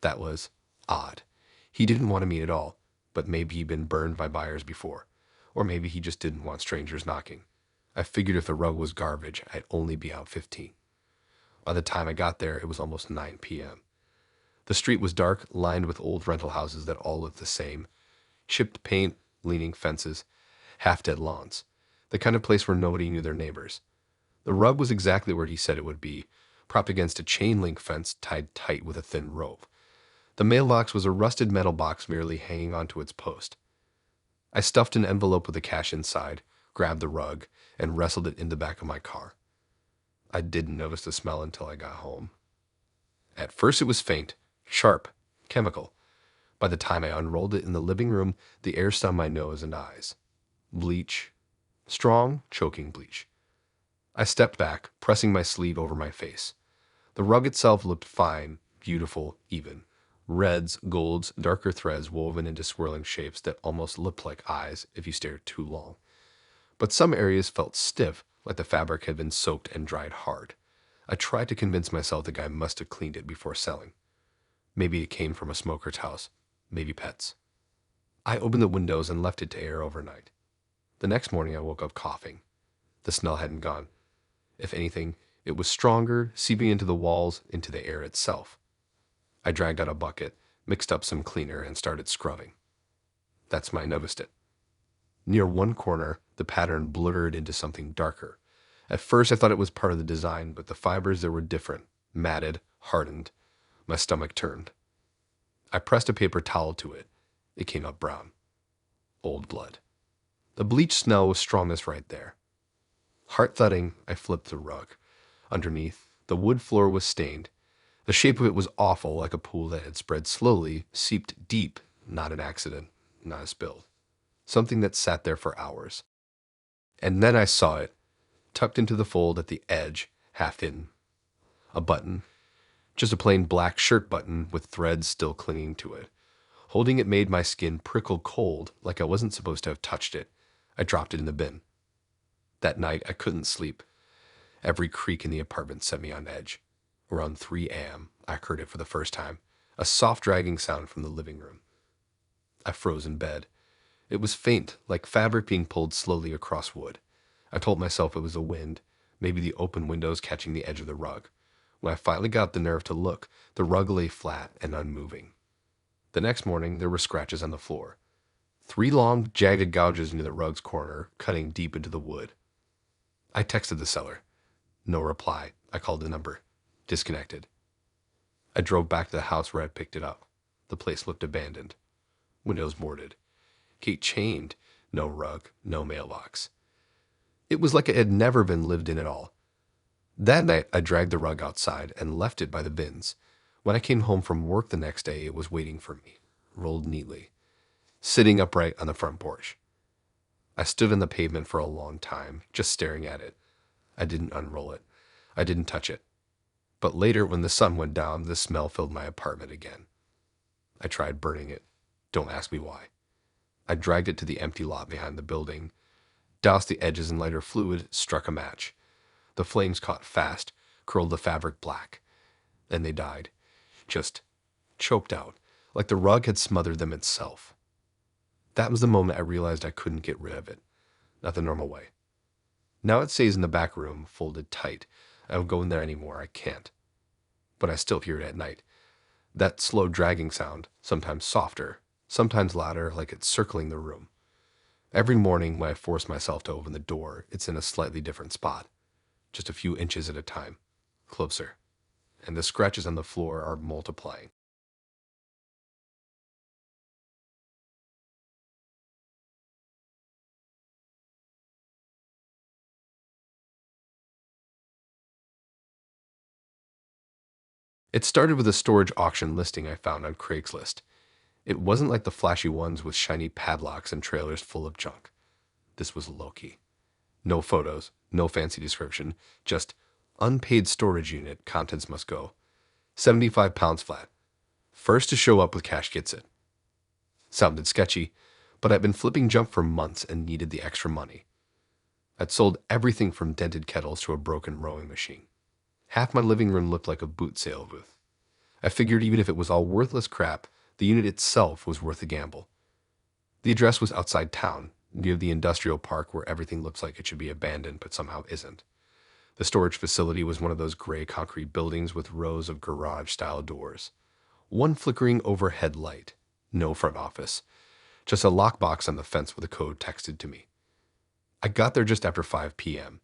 That was odd. He didn't want to meet at all, but maybe he'd been burned by buyers before. Or maybe he just didn't want strangers knocking. I figured if the rug was garbage, I'd only be out 15. By the time I got there, it was almost 9 p.m. The street was dark, lined with old rental houses that all looked the same. Chipped paint, leaning fences, half-dead lawns. The kind of place where nobody knew their neighbors. The rug was exactly where he said it would be, propped against a chain-link fence tied tight with a thin rope. The mailbox was a rusted metal box merely hanging onto its post. I stuffed an envelope with the cash inside, grabbed the rug, and wrestled it in the back of my car. I didn't notice the smell until I got home. At first it was faint, sharp, chemical. By the time I unrolled it in the living room, the air stung my nose and eyes. Bleach. Strong, choking bleach. I stepped back, pressing my sleeve over my face. The rug itself looked fine, beautiful, even. Reds, golds, darker threads woven into swirling shapes that almost looked like eyes if you stared too long. But some areas felt stiff, like the fabric had been soaked and dried hard. I tried to convince myself the guy must have cleaned it before selling. Maybe it came from a smoker's house, maybe pets. I opened the windows and left it to air overnight. The next morning I woke up coughing. The smell hadn't gone. If anything, it was stronger, seeping into the walls, into the air itself. I dragged out a bucket, mixed up some cleaner, and started scrubbing. That's when I noticed it. Near one corner, the pattern blurred into something darker. At first I thought it was part of the design, but the fibers there were different, matted, hardened. My stomach turned. I pressed a paper towel to it. It came up brown. Old blood. The bleach smell was strongest right there. Heart thudding, I flipped the rug. Underneath, the wood floor was stained. The shape of it was awful, like a pool that had spread slowly, seeped deep, not an accident, not a spill. Something that sat there for hours. And then I saw it, tucked into the fold at the edge, half hidden. A button. Just a plain black shirt button with threads still clinging to it. Holding it made my skin prickle cold, like I wasn't supposed to have touched it. I dropped it in the bin. That night, I couldn't sleep. Every creak in the apartment set me on edge. Around 3 a.m., I heard it for the first time, a soft dragging sound from the living room. I froze in bed. It was faint, like fabric being pulled slowly across wood. I told myself it was the wind, maybe the open windows catching the edge of the rug. When I finally got the nerve to look, the rug lay flat and unmoving. The next morning, there were scratches on the floor. 3 long, jagged gouges near the rug's corner, cutting deep into the wood. I texted the seller. No reply. I called the number. Disconnected. I drove back to the house where I picked it up. The place looked abandoned. windows boarded, gate chained, no rug, no mailbox. It was like it had never been lived in at all. That night, I dragged the rug outside and left it by the bins. When I came home from work the next day, it was waiting for me, rolled neatly, sitting upright on the front porch. I stood on the pavement for a long time, just staring at it. I didn't unroll it. I didn't touch it. But later, when the sun went down, the smell filled my apartment again. I tried burning it. Don't ask me why. I dragged it to the empty lot behind the building, doused the edges in lighter fluid, struck a match. The flames caught fast, curled the fabric black. Then they died. Just choked out, like the rug had smothered them itself. That was the moment I realized I couldn't get rid of it. Not the normal way. Now it stays in the back room, folded tight. I don't go in there anymore. I can't. But I still hear it at night. That slow dragging sound, sometimes softer, sometimes louder, like it's circling the room. Every morning when I force myself to open the door, it's in a slightly different spot, just a few inches at a time, closer. And the scratches on the floor are multiplying. It started with a storage auction listing I found on Craigslist. It wasn't like the flashy ones with shiny padlocks and trailers full of junk. This was low-key. No photos, no fancy description, just unpaid storage unit, contents must go. 75 pounds flat. First to show up with cash gets it. Sounded sketchy, but I'd been flipping junk for months and needed the extra money. I'd sold everything from dented kettles to a broken rowing machine. Half my living room looked like a boot sale booth. I figured even if it was all worthless crap, the unit itself was worth a gamble. The address was outside town, near the industrial park where everything looks like it should be abandoned but somehow isn't. The storage facility was one of those gray concrete buildings with rows of garage-style doors. One flickering overhead light. No front office. Just a lockbox on the fence with a code texted to me. I got there just after 5 p.m.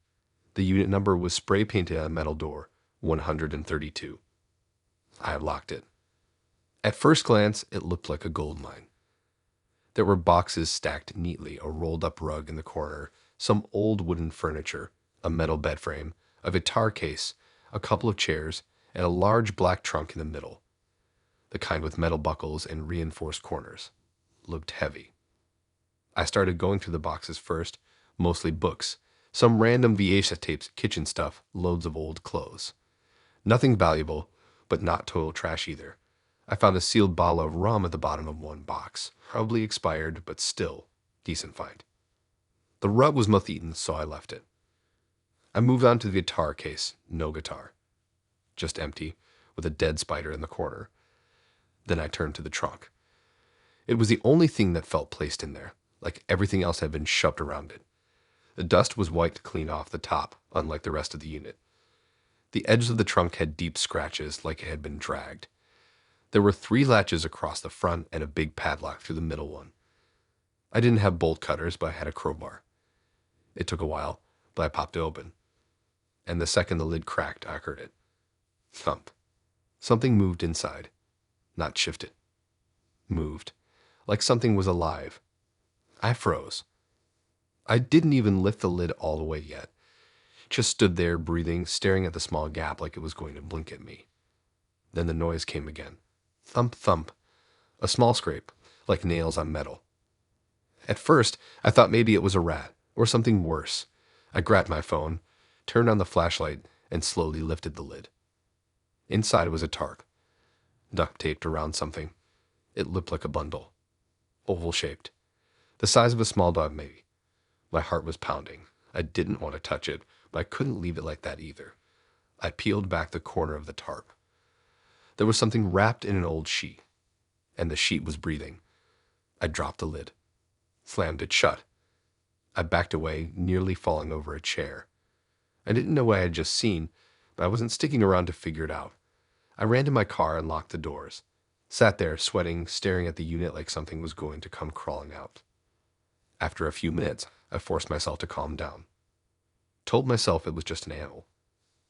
The unit number was spray painted on a metal door, 132. I unlocked it. At first glance, it looked like a gold mine. There were boxes stacked neatly, a rolled-up rug in the corner, some old wooden furniture, a metal bed frame, a guitar case, a couple of chairs, and a large black trunk in the middle. The kind with metal buckles and reinforced corners. Looked heavy. I started going through the boxes first, mostly books, some random VHS tapes, kitchen stuff, loads of old clothes. Nothing valuable, but not total trash either. I found a sealed bottle of rum at the bottom of one box, probably expired, but still, decent find. The rug was moth-eaten, so I left it. I moved on to the guitar case, no guitar. Just empty, with a dead spider in the corner. Then I turned to the trunk. It was the only thing that felt placed in there, like everything else had been shoved around it. The dust was wiped clean off the top, unlike the rest of the unit. The edges of the trunk had deep scratches, like it had been dragged. There were 3 latches across the front and a big padlock through the middle one. I didn't have bolt cutters, but I had a crowbar. It took a while, but I popped it open. And the second the lid cracked, I heard it. Thump. Something moved inside. Not shifted. Moved. Like something was alive. I froze. I didn't even lift the lid all the way yet. Just stood there, breathing, staring at the small gap like it was going to blink at me. Then the noise came again. Thump, thump. A small scrape, like nails on metal. At first, I thought maybe it was a rat, or something worse. I grabbed my phone, turned on the flashlight, and slowly lifted the lid. Inside was a tarp, duct taped around something. It looked like a bundle. Oval-shaped. The size of a small dog, maybe. My heart was pounding. I didn't want to touch it, but I couldn't leave it like that either. I peeled back the corner of the tarp. There was something wrapped in an old sheet, and the sheet was breathing. I dropped the lid, slammed it shut. I backed away, nearly falling over a chair. I didn't know what I had just seen, but I wasn't sticking around to figure it out. I ran to my car and locked the doors. Sat there, sweating, staring at the unit like something was going to come crawling out. After a few minutes, I forced myself to calm down. Told myself it was just an animal.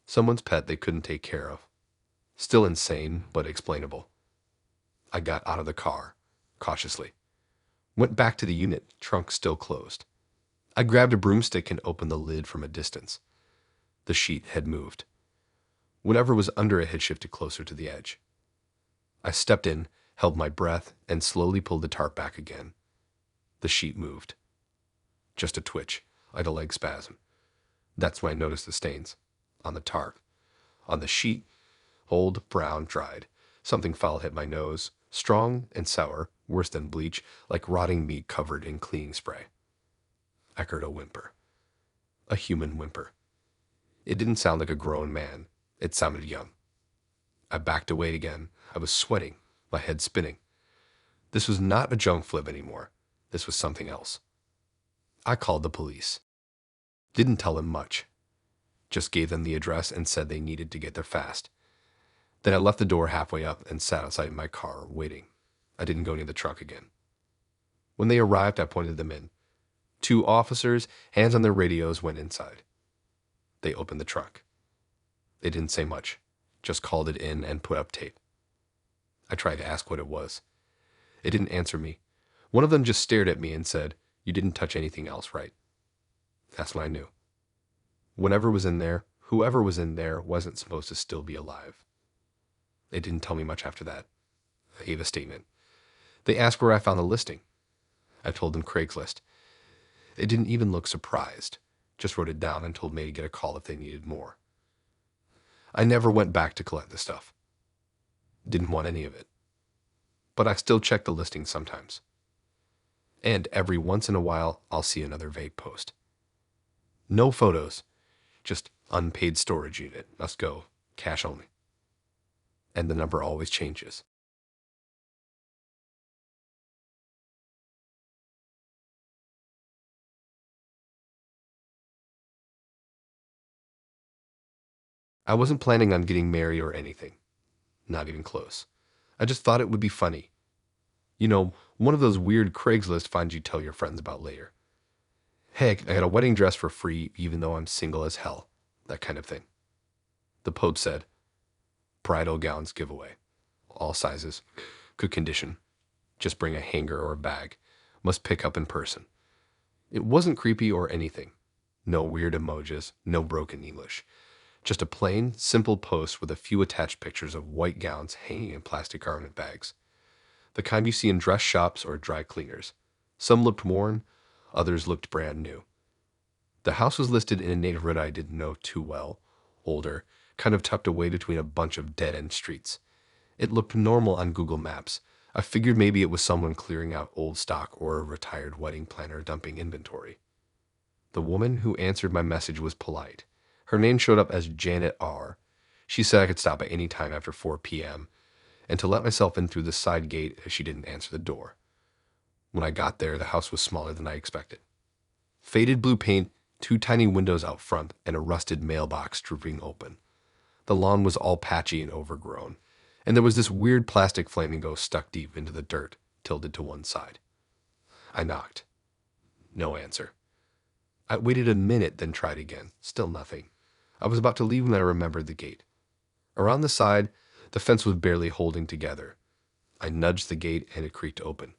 Someone's pet they couldn't take care of. Still insane, but explainable. I got out of the car, cautiously. Went back to the unit, trunk still closed. I grabbed a broomstick and opened the lid from a distance. The sheet had moved. Whatever was under it had shifted closer to the edge. I stepped in, held my breath, and slowly pulled the tarp back again. The sheet moved. Just a twitch, like a leg spasm. That's when I noticed the stains. On the tarp. On the sheet. Old, brown, dried. Something foul hit my nose. Strong and sour, worse than bleach, like rotting meat covered in cleaning spray. I heard a whimper. A human whimper. It didn't sound like a grown man. It sounded young. I backed away again. I was sweating, my head spinning. This was not a junk flip anymore. This was something else. I called the police. Didn't tell them much. Just gave them the address and said they needed to get there fast. Then I left the door halfway up and sat outside my car, waiting. I didn't go near the truck again. When they arrived, I pointed them in. 2 officers, hands on their radios, went inside. They opened the truck. They didn't say much, just called it in and put up tape. I tried to ask what it was. It didn't answer me. One of them just stared at me and said, "You didn't touch anything else, right?" That's when I knew. Whatever was in there, whoever was in there, wasn't supposed to still be alive. They didn't tell me much after that. I gave a statement. They asked where I found the listing. I told them Craigslist. They didn't even look surprised, just wrote it down and told me to get a call if they needed more. I never went back to collect the stuff. Didn't want any of it. But I still check the listing sometimes. And every once in a while, I'll see another vague post. No photos, just unpaid storage unit, must go, cash only. And the number always changes. I wasn't planning on getting married or anything. Not even close. I just thought it would be funny. You know, one of those weird Craigslist finds you tell your friends about later. Heck, I got a wedding dress for free even though I'm single as hell. That kind of thing. The post said, bridal gowns giveaway. All sizes. Good condition. Just bring a hanger or a bag. Must pick up in person. It wasn't creepy or anything. No weird emojis, no broken English. Just a plain, simple post with a few attached pictures of white gowns hanging in plastic garment bags. The kind you see in dress shops or dry cleaners. Some looked worn, others looked brand new. The house was listed in a neighborhood I didn't know too well, older, kind of tucked away between a bunch of dead-end streets. It looked normal on Google Maps. I figured maybe it was someone clearing out old stock or a retired wedding planner dumping inventory. The woman who answered my message was polite. Her name showed up as Janet R. She said I could stop at any time after 4 p.m. and to let myself in through the side gate if she didn't answer the door. When I got there, the house was smaller than I expected. Faded blue paint, 2 tiny windows out front, and a rusted mailbox drooping open. The lawn was all patchy and overgrown, and there was this weird plastic flamingo stuck deep into the dirt, tilted to one side. I knocked. No answer. I waited a minute, then tried again. Still nothing. I was about to leave when I remembered the gate. Around the side, the fence was barely holding together. I nudged the gate and it creaked open.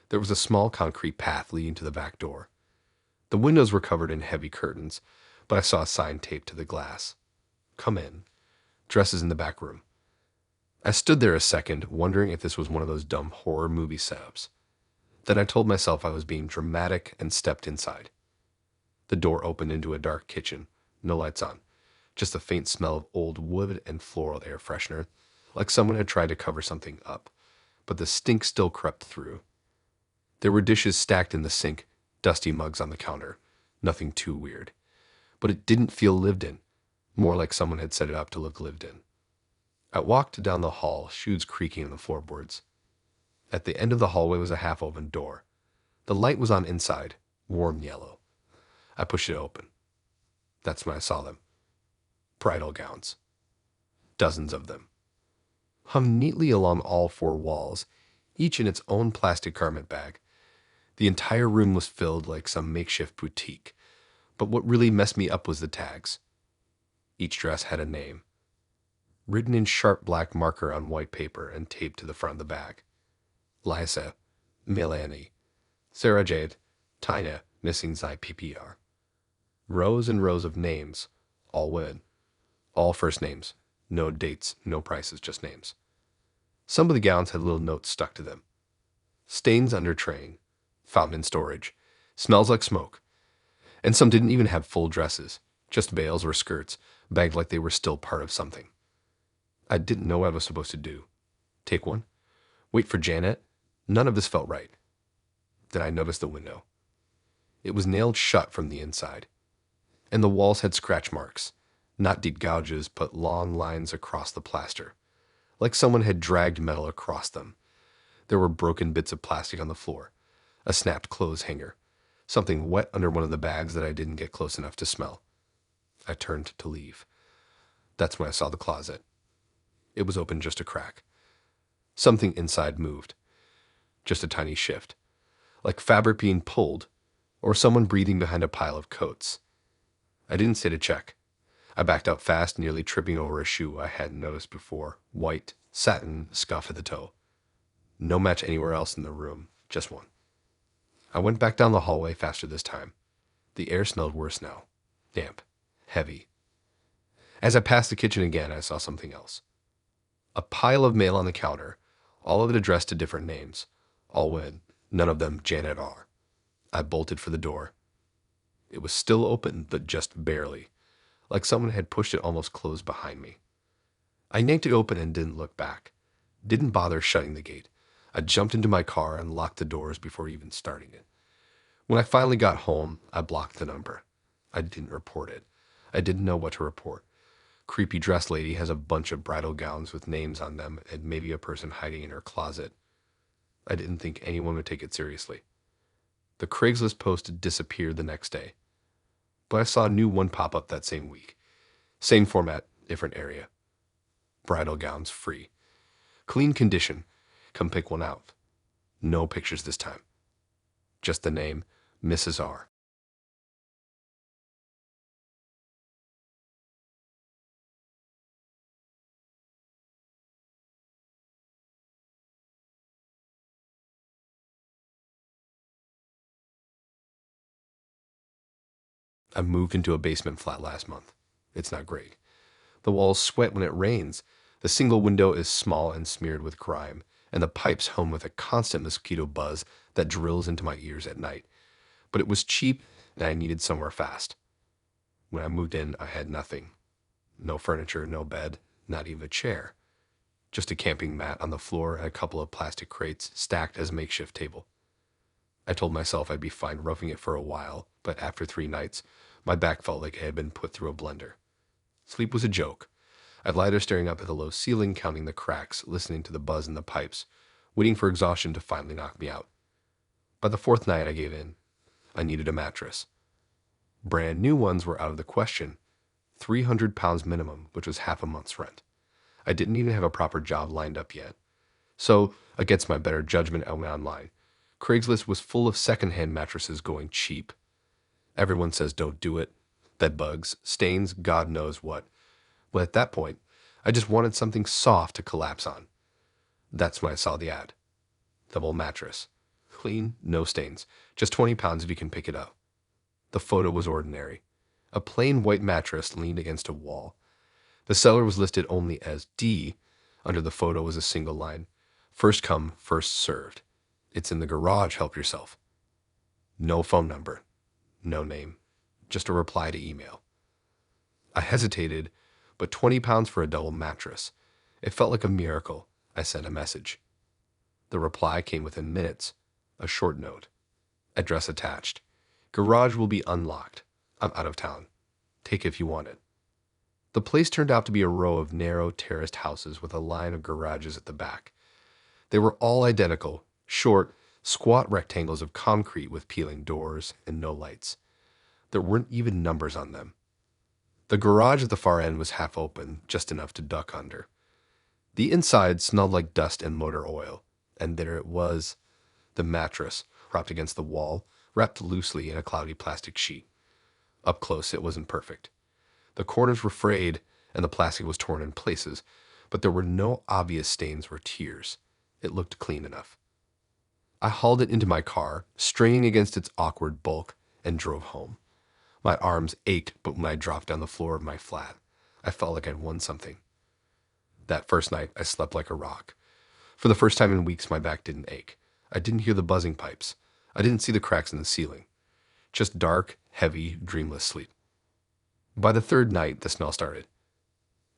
There was a small concrete path leading to the back door. The windows were covered in heavy curtains, but I saw a sign taped to the glass. Come in. Dresses in the back room. I stood there a second, wondering if this was one of those dumb horror movie setups. Then I told myself I was being dramatic and stepped inside. The door opened into a dark kitchen. No lights on. Just a faint smell of old wood and floral air freshener, like someone had tried to cover something up, but the stink still crept through. There were dishes stacked in the sink, dusty mugs on the counter. Nothing too weird. But it didn't feel lived in. More like someone had set it up to look lived in. I walked down the hall, shoes creaking on the floorboards. At the end of the hallway was a half-open door. The light was on inside, warm yellow. I pushed it open. That's when I saw them. Bridal gowns. Dozens of them. Hung neatly along all 4 walls, each in its own plastic garment bag. The entire room was filled like some makeshift boutique, but what really messed me up was the tags. Each dress had a name, written in sharp black marker on white paper and taped to the front of the bag. Liza, Melanie, Sarah Jade, Tina, missing Zy PPR. Rows and rows of names, all women, all first names. No dates, no prices, just names. Some of the gowns had little notes stuck to them. Stains under traying, found in storage, smells like smoke. And some didn't even have full dresses, just veils or skirts, bagged like they were still part of something. I didn't know what I was supposed to do. Take one? Wait for Janet? None of this felt right. Then I noticed the window. It was nailed shut from the inside, and the walls had scratch marks, not deep gouges, but long lines across the plaster, like someone had dragged metal across them. There were broken bits of plastic on the floor, a snapped clothes hanger, something wet under one of the bags that I didn't get close enough to smell. I turned to leave. That's when I saw the closet. It was open just a crack. Something inside moved, just a tiny shift, like fabric being pulled, or someone breathing behind a pile of coats. I didn't stay to check. I backed out fast, nearly tripping over a shoe I hadn't noticed before. White, satin, scuff at the toe. No match anywhere else in the room, just one. I went back down the hallway faster this time. The air smelled worse now. Damp. Heavy. As I passed the kitchen again, I saw something else. A pile of mail on the counter, all of it addressed to different names. All women, none of them Janet R. I bolted for the door. It was still open, but just barely, like someone had pushed it almost closed behind me. I yanked it open and didn't look back. Didn't bother shutting the gate. I jumped into my car and locked the doors before even starting it. When I finally got home, I blocked the number. I didn't report it. I didn't know what to report. Creepy dress lady has a bunch of bridal gowns with names on them and maybe a person hiding in her closet. I didn't think anyone would take it seriously. The Craigslist post disappeared the next day, but I saw a new one pop up that same week. Same format, different area. Bridal gowns free. Clean condition. Come pick one out. No pictures this time. Just the name, Mrs. R. I moved into a basement flat last month. It's not great. The walls sweat when it rains. The single window is small and smeared with grime, and the pipes hum with a constant mosquito buzz that drills into my ears at night. But it was cheap, and I needed somewhere fast. When I moved in, I had nothing. No furniture, no bed, not even a chair. Just a camping mat on the floor and a couple of plastic crates stacked as a makeshift table. I told myself I'd be fine roughing it for a while, but after 3 nights, my back felt like it had been put through a blender. Sleep was a joke. I'd lie there staring up at the low ceiling, counting the cracks, listening to the buzz in the pipes, waiting for exhaustion to finally knock me out. By the fourth night, I gave in. I needed a mattress. Brand new ones were out of the question. £300 minimum, which was half a month's rent. I didn't even have a proper job lined up yet. So, against my better judgment, I went online. Craigslist was full of secondhand mattresses going cheap. Everyone says don't do it. Bed bugs, stains, God knows what. But at that point, I just wanted something soft to collapse on. That's when I saw the ad. Double mattress. Clean, no stains. Just £20 if you can pick it up. The photo was ordinary. A plain white mattress leaned against a wall. The seller was listed only as D. Under the photo was a single line. First come, first served. It's in the garage, help yourself. No phone number. No name. Just a reply to email. I hesitated, but £20 for a double mattress. It felt like a miracle. I sent a message. The reply came within minutes. A short note. Address attached. Garage will be unlocked. I'm out of town. Take it if you want it. The place turned out to be a row of narrow, terraced houses with a line of garages at the back. They were all identical, short, squat rectangles of concrete with peeling doors and no lights. There weren't even numbers on them. The garage at the far end was half open, just enough to duck under. The inside smelled like dust and motor oil, and there it was, the mattress, propped against the wall, wrapped loosely in a cloudy plastic sheet. Up close, it wasn't perfect. The corners were frayed, and the plastic was torn in places, but there were no obvious stains or tears. It looked clean enough. I hauled it into my car, straining against its awkward bulk, and drove home. My arms ached, but when I dropped down the floor of my flat, I felt like I'd won something. That first night, I slept like a rock. For the first time in weeks, my back didn't ache. I didn't hear the buzzing pipes. I didn't see the cracks in the ceiling. Just dark, heavy, dreamless sleep. By the third night, the smell started.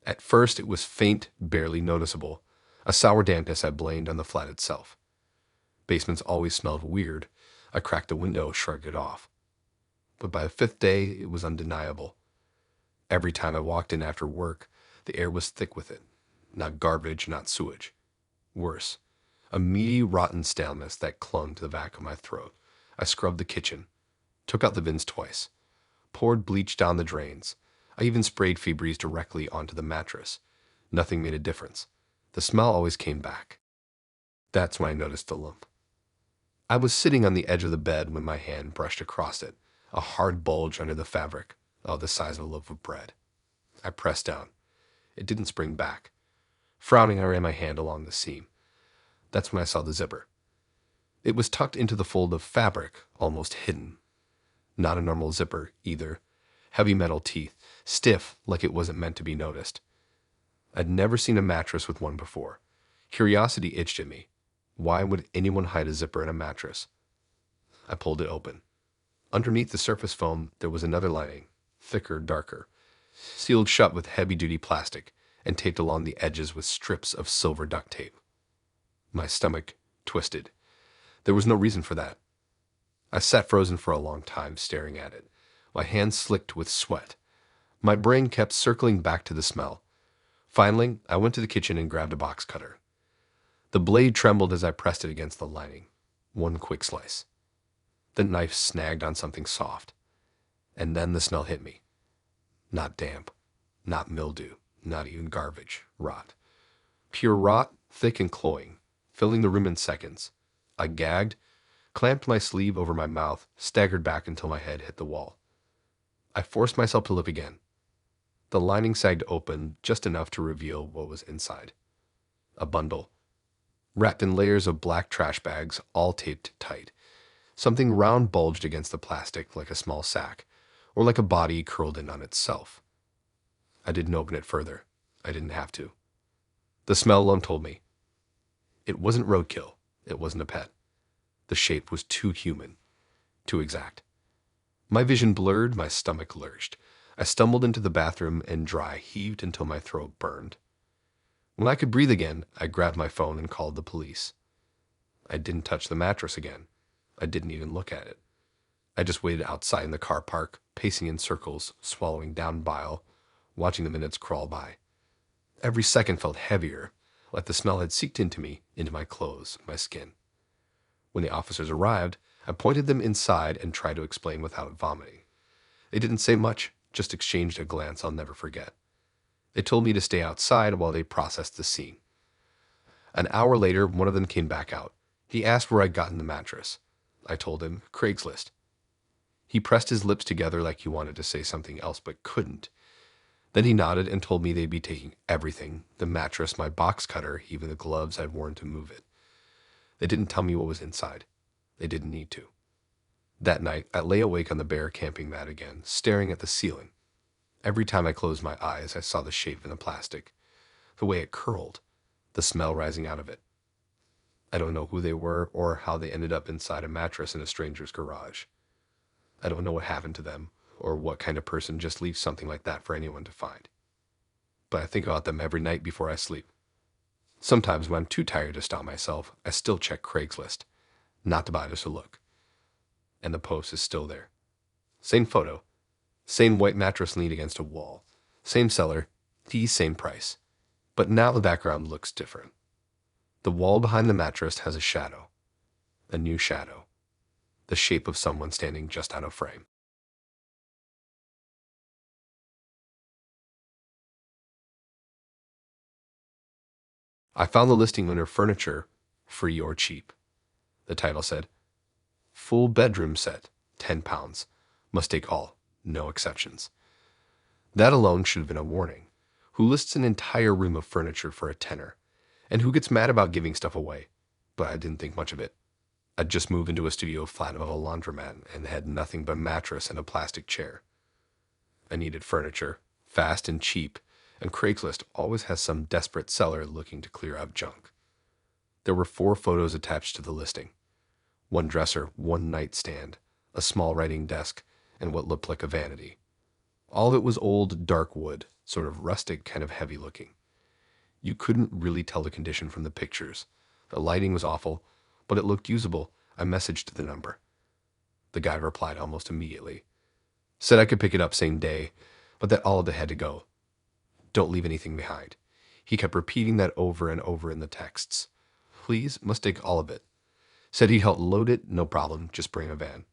At first, it was faint, barely noticeable, a sour dampness I blamed on the flat itself. Basements always smelled weird. I cracked the window, shrugged it off. But by the fifth day, it was undeniable. Every time I walked in after work, the air was thick with it. Not garbage, not sewage. Worse, a meaty, rotten staleness that clung to the back of my throat. I scrubbed the kitchen, took out the bins twice, poured bleach down the drains. I even sprayed Febreze directly onto the mattress. Nothing made a difference. The smell always came back. That's when I noticed the lump. I was sitting on the edge of the bed when my hand brushed across it, a hard bulge under the fabric, the size of a loaf of bread. I pressed down. It didn't spring back. Frowning, I ran my hand along the seam. That's when I saw the zipper. It was tucked into the fold of fabric, almost hidden. Not a normal zipper, either. Heavy metal teeth, stiff like it wasn't meant to be noticed. I'd never seen a mattress with one before. Curiosity itched at me. Why would anyone hide a zipper in a mattress? I pulled it open. Underneath the surface foam, there was another lining, thicker, darker, sealed shut with heavy-duty plastic and taped along the edges with strips of silver duct tape. My stomach twisted. There was no reason for that. I sat frozen for a long time, staring at it. My hands slicked with sweat. My brain kept circling back to the smell. Finally, I went to the kitchen and grabbed a box cutter. The blade trembled as I pressed it against the lining. One quick slice. The knife snagged on something soft. And then the smell hit me. Not damp, not mildew, not even garbage, rot. Pure rot, thick and cloying, filling the room in seconds. I gagged, clamped my sleeve over my mouth, staggered back until my head hit the wall. I forced myself to look again. The lining sagged open just enough to reveal what was inside. A bundle, wrapped in layers of black trash bags, all taped tight. Something round bulged against the plastic like a small sack, or like a body curled in on itself. I didn't open it further. I didn't have to. The smell alone told me. It wasn't roadkill. It wasn't a pet. The shape was too human, too exact. My vision blurred, my stomach lurched. I stumbled into the bathroom and dry heaved until my throat burned. When I could breathe again, I grabbed my phone and called the police. I didn't touch the mattress again. I didn't even look at it. I just waited outside in the car park, pacing in circles, swallowing down bile, watching the minutes crawl by. Every second felt heavier, like the smell had seeped into me, into my clothes, my skin. When the officers arrived, I pointed them inside and tried to explain without vomiting. They didn't say much, just exchanged a glance I'll never forget. They told me to stay outside while they processed the scene. An hour later, one of them came back out. He asked where I'd gotten the mattress. I told him, Craigslist. He pressed his lips together like he wanted to say something else but couldn't. Then he nodded and told me they'd be taking everything, the mattress, my box cutter, even the gloves I'd worn to move it. They didn't tell me what was inside. They didn't need to. That night, I lay awake on the bare camping mat again, staring at the ceiling. Every time I closed my eyes, I saw the shape in the plastic, the way it curled, the smell rising out of it. I don't know who they were or how they ended up inside a mattress in a stranger's garage. I don't know what happened to them or what kind of person just leaves something like that for anyone to find. But I think about them every night before I sleep. Sometimes when I'm too tired to stop myself, I still check Craigslist, not to buy, just to look. And the post is still there. Same photo, same white mattress leaned against a wall, same seller, the same price. But now the background looks different. The wall behind the mattress has a shadow, a new shadow, the shape of someone standing just out of frame. I found the listing under furniture, free or cheap. The title said, full bedroom set, £10. Must take all, no exceptions. That alone should have been a warning. Who lists an entire room of furniture for a tenner? And who gets mad about giving stuff away? But I didn't think much of it. I'd just moved into a studio flat above a laundromat and had nothing but a mattress and a plastic chair. I needed furniture, fast and cheap, and Craigslist always has some desperate seller looking to clear out junk. There were 4 photos attached to the listing: one dresser, one nightstand, a small writing desk, and what looked like a vanity. All of it was old, dark wood, sort of rustic, kind of heavy looking. You couldn't really tell the condition from the pictures. The lighting was awful, but it looked usable. I messaged the number. The guy replied almost immediately. Said I could pick it up same day, but that all of it had to go. Don't leave anything behind. He kept repeating that over and over in the texts. Please, must take all of it. Said he'd help load it, no problem, just bring a van.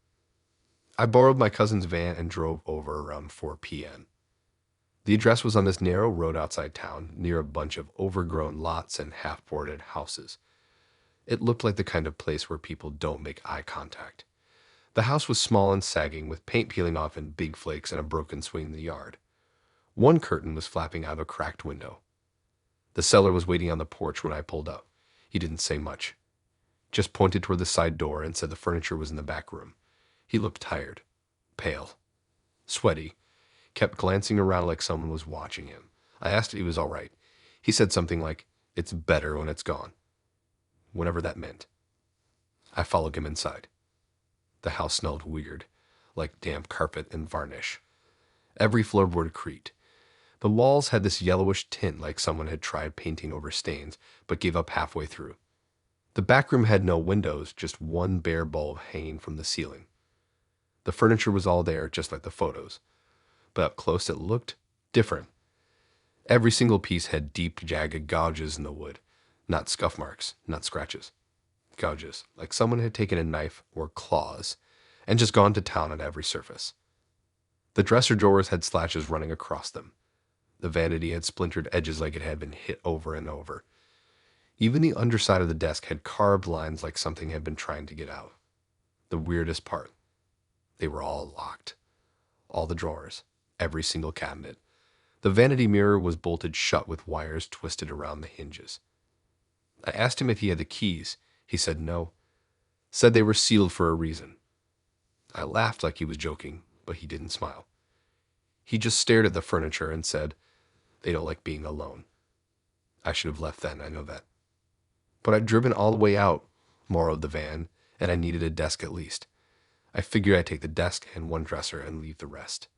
I borrowed my cousin's van and drove over around 4 p.m. The address was on this narrow road outside town, near a bunch of overgrown lots and half-boarded houses. It looked like the kind of place where people don't make eye contact. The house was small and sagging, with paint peeling off in big flakes and a broken swing in the yard. One curtain was flapping out of a cracked window. The seller was waiting on the porch when I pulled up. He didn't say much. Just pointed toward the side door and said the furniture was in the back room. He looked tired, pale, sweaty, kept glancing around like someone was watching him. I asked if he was all right. He said something like, "It's better when it's gone," whatever that meant. I followed him inside. The house smelled weird, like damp carpet and varnish. Every floorboard creaked. The walls had this yellowish tint like someone had tried painting over stains, but gave up halfway through. The back room had no windows, just one bare bulb hanging from the ceiling. The furniture was all there, just like the photos, but up close it looked different. Every single piece had deep, jagged gouges in the wood, not scuff marks, not scratches. Gouges, like someone had taken a knife or claws and just gone to town on every surface. The dresser drawers had slashes running across them. The vanity had splintered edges like it had been hit over and over. Even the underside of the desk had carved lines like something had been trying to get out. The weirdest part, they were all locked. All the drawers, every single cabinet. The vanity mirror was bolted shut with wires twisted around the hinges. I asked him if he had the keys. He said no. Said they were sealed for a reason. I laughed like he was joking, but he didn't smile. He just stared at the furniture and said, "They don't like being alone." I should have left then, I know that. But I'd driven all the way out, more of the van, and I needed a desk at least. I figured I'd take the desk and one dresser and leave the rest.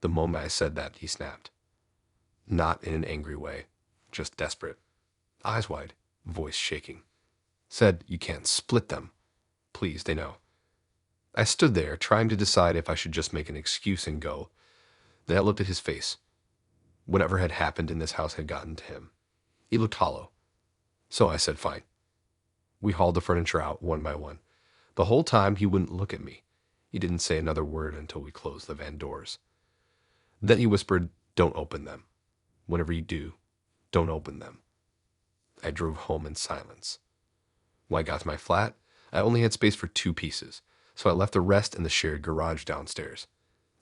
The moment I said that, he snapped. Not in an angry way, just desperate. Eyes wide, voice shaking. Said, "You can't split them. Please, they know." I stood there, trying to decide if I should just make an excuse and go. Then I looked at his face. Whatever had happened in this house had gotten to him. He looked hollow. So I said, fine. We hauled the furniture out one by one. The whole time he wouldn't look at me. He didn't say another word until we closed the van doors. Then he whispered, "Don't open them. Whatever you do, don't open them." I drove home in silence. When I got to my flat, I only had space for 2 pieces, so I left the rest in the shared garage downstairs.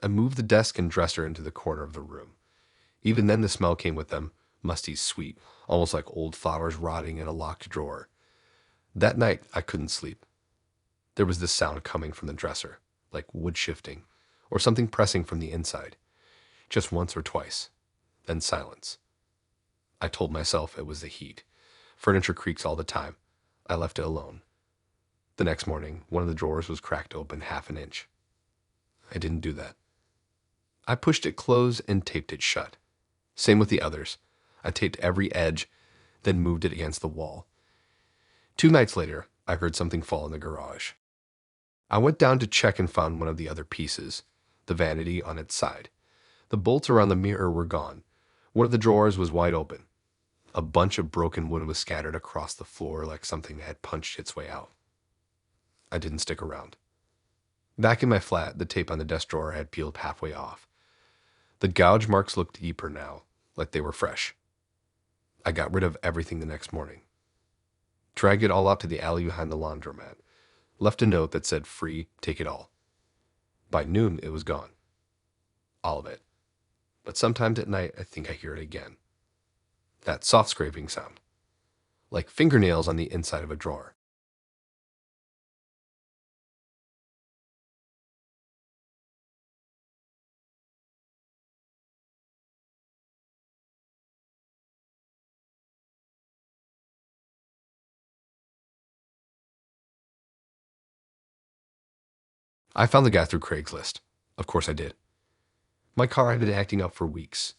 I moved the desk and dresser into the corner of the room. Even then the smell came with them, musty sweet, almost like old flowers rotting in a locked drawer. That night I couldn't sleep. There was this sound coming from the dresser, like wood shifting, or something pressing from the inside. Just once or twice, then silence. I told myself it was the heat. Furniture creaks all the time. I left it alone. The next morning, one of the drawers was cracked open half an inch. I didn't do that. I pushed it closed and taped it shut. Same with the others. I taped every edge, then moved it against the wall. 2 nights later, I heard something fall in the garage. I went down to check and found one of the other pieces, the vanity on its side. The bolts around the mirror were gone. One of the drawers was wide open. A bunch of broken wood was scattered across the floor like something had punched its way out. I didn't stick around. Back in my flat, the tape on the desk drawer had peeled halfway off. The gouge marks looked deeper now, like they were fresh. I got rid of everything the next morning. Dragged it all out to the alley behind the laundromat. Left a note that said, "Free, take it all." By noon, it was gone. All of it. But sometimes at night, I think I hear it again. That soft scraping sound, like fingernails on the inside of a drawer. I found the guy through Craigslist. Of course I did. My car had been acting up for weeks,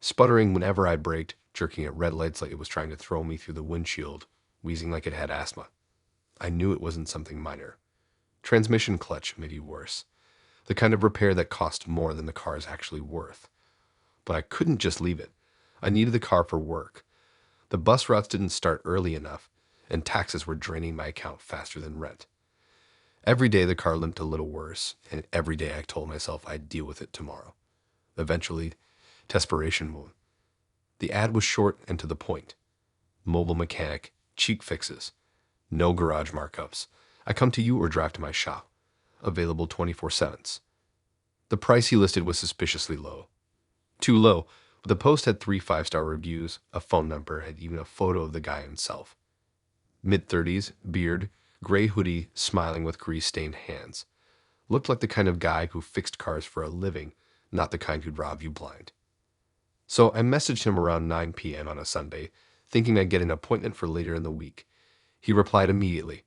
sputtering whenever I braked, jerking at red lights like it was trying to throw me through the windshield, wheezing like it had asthma. I knew it wasn't something minor. Transmission clutch may be worse. The kind of repair that cost more than the car is actually worth. But I couldn't just leave it. I needed the car for work. The bus routes didn't start early enough, and taxes were draining my account faster than rent. Every day the car limped a little worse, and every day I told myself I'd deal with it tomorrow. Eventually, desperation won. The ad was short and to the point. Mobile mechanic, cheap fixes, no garage markups. I come to you or drive to my shop. Available 24/7. The price he listed was suspiciously low. Too low, but the post had 3 5-star reviews, a phone number, and even a photo of the guy himself. Mid-30s, beard, gray hoodie, smiling with grease-stained hands. Looked like the kind of guy who fixed cars for a living, not the kind who'd rob you blind. So I messaged him around 9 p.m. on a Sunday, thinking I'd get an appointment for later in the week. He replied immediately.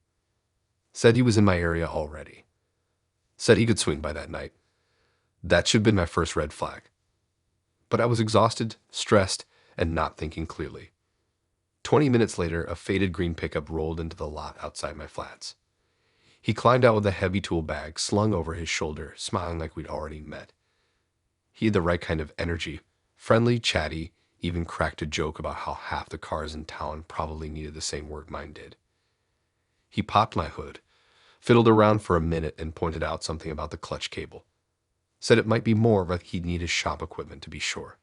Said he was in my area already. Said he could swing by that night. That should have been my first red flag. But I was exhausted, stressed, and not thinking clearly. 20 minutes later, a faded green pickup rolled into the lot outside my flats. He climbed out with a heavy tool bag slung over his shoulder, smiling like we'd already met. He had the right kind of energy, friendly, chatty, even cracked a joke about how half the cars in town probably needed the same work mine did. He popped my hood, fiddled around for a minute, and pointed out something about the clutch cable. Said it might be more, but he'd need his shop equipment to be sure.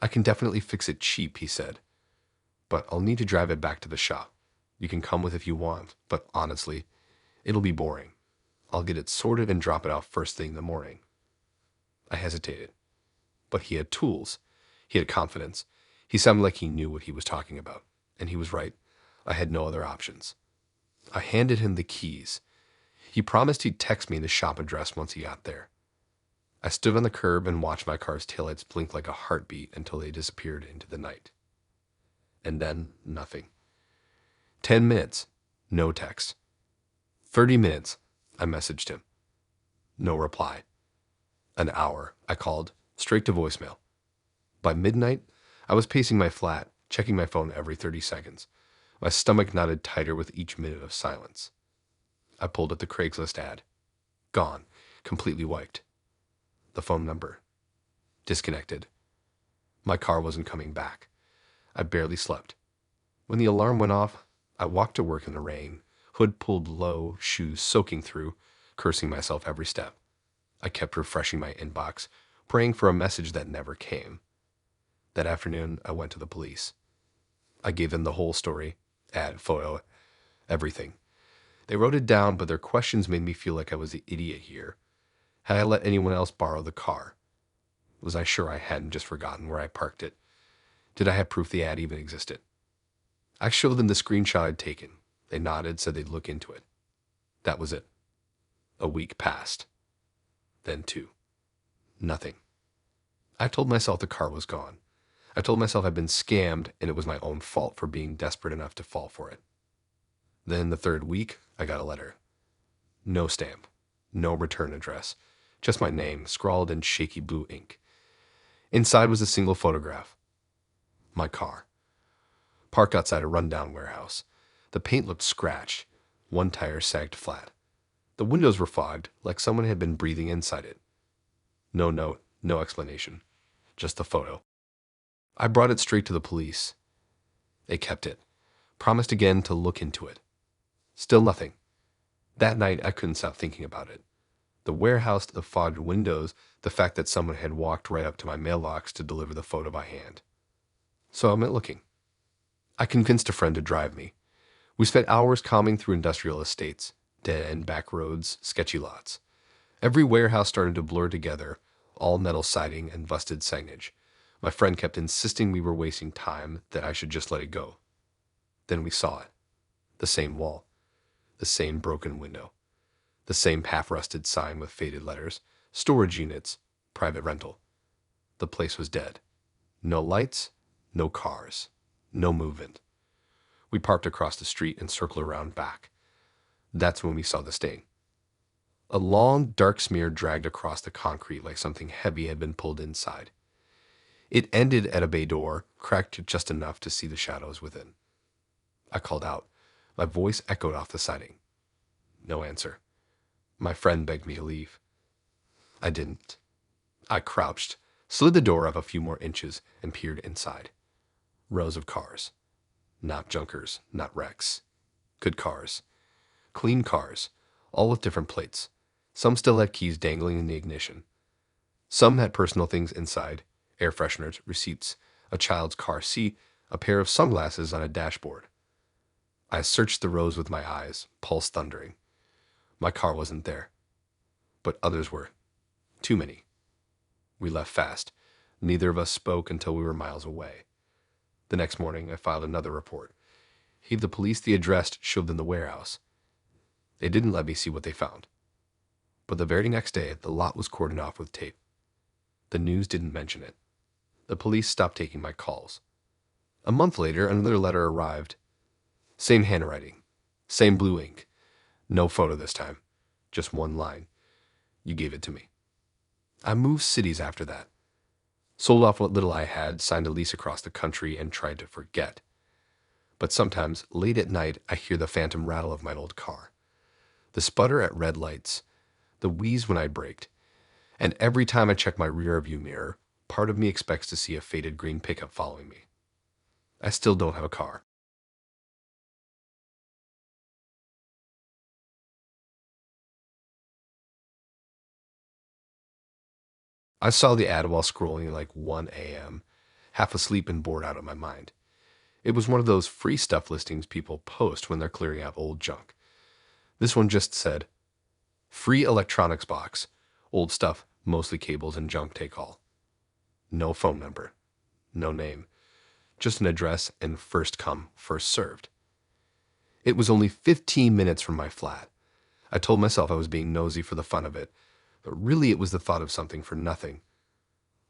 I can definitely fix it cheap, he said, but I'll need to drive it back to the shop. You can come with if you want, but honestly, it'll be boring. I'll get it sorted and drop it off first thing in the morning. I hesitated. But he had tools. He had confidence. He sounded like he knew what he was talking about. And he was right. I had no other options. I handed him the keys. He promised he'd text me the shop address once he got there. I stood on the curb and watched my car's taillights blink like a heartbeat until they disappeared into the night. And then, nothing. 10 minutes, no text. 30 minutes, I messaged him. No reply. An hour, I called, straight to voicemail. By midnight, I was pacing my flat, checking my phone every 30 seconds. My stomach knotted tighter with each minute of silence. I pulled at the Craigslist ad. Gone, completely wiped. The phone number. Disconnected. My car wasn't coming back. I barely slept. When the alarm went off, I walked to work in the rain, hood pulled low, shoes soaking through, cursing myself every step. I kept refreshing my inbox, praying for a message that never came. That afternoon, I went to the police. I gave them the whole story, ad, photo, everything. They wrote it down, but their questions made me feel like I was the idiot here. Had I let anyone else borrow the car? Was I sure I hadn't just forgotten where I parked it? Did I have proof the ad even existed? I showed them the screenshot I'd taken. They nodded, said they'd look into it. That was it. A week passed. Then 2. Nothing. I told myself the car was gone. I told myself I'd been scammed and it was my own fault for being desperate enough to fall for it. Then the 3rd week, I got a letter. No stamp. No return address. Just my name, scrawled in shaky blue ink. Inside was a single photograph. My car. Parked outside a rundown warehouse. The paint looked scratched. One tire sagged flat. The windows were fogged, like someone had been breathing inside it. No note, no explanation. Just the photo. I brought it straight to the police. They kept it. Promised again to look into it. Still nothing. That night, I couldn't stop thinking about it. The warehouse, the fogged windows, the fact that someone had walked right up to my mailbox to deliver the photo by hand. So I went looking. I convinced a friend to drive me. We spent hours combing through industrial estates, dead-end back roads, sketchy lots. Every warehouse started to blur together, all metal siding and busted signage. My friend kept insisting we were wasting time, that I should just let it go. Then we saw it. The same wall. The same broken window. The same half-rusted sign with faded letters. Storage units. Private rental. The place was dead. No lights. No cars. No movement. We parked across the street and circled around back. That's when we saw the stain. A long, dark smear dragged across the concrete like something heavy had been pulled inside. It ended at a bay door, cracked just enough to see the shadows within. I called out. My voice echoed off the siding. No answer. My friend begged me to leave. I didn't. I crouched, slid the door up a few more inches, and peered inside. Rows of cars. Not junkers, not wrecks. Good cars. Clean cars, all with different plates. Some still had keys dangling in the ignition. Some had personal things inside, air fresheners, receipts, a child's car seat, a pair of sunglasses on a dashboard. I searched the rows with my eyes, pulse thundering. My car wasn't there. But others were. Too many. We left fast. Neither of us spoke until we were miles away. The next morning, I filed another report. Gave the police the address, showed them the warehouse. They didn't let me see what they found. But the very next day, the lot was cordoned off with tape. The news didn't mention it. The police stopped taking my calls. A month later, another letter arrived. Same handwriting. Same blue ink. No photo this time. Just one line. You gave it to me. I moved cities after that. Sold off what little I had, signed a lease across the country, and tried to forget. But sometimes, late at night, I hear the phantom rattle of my old car. The sputter at red lights. The wheeze when I braked. And every time I check my rearview mirror, part of me expects to see a faded green pickup following me. I still don't have a car. I saw the ad while scrolling at like 1 a.m., half asleep and bored out of my mind. It was one of those free stuff listings people post when they're clearing out old junk. This one just said, free electronics box, old stuff, mostly cables and junk take all. No phone number, no name, just an address and first come, first served. It was only 15 minutes from my flat. I told myself I was being nosy for the fun of it, but really it was the thought of something for nothing.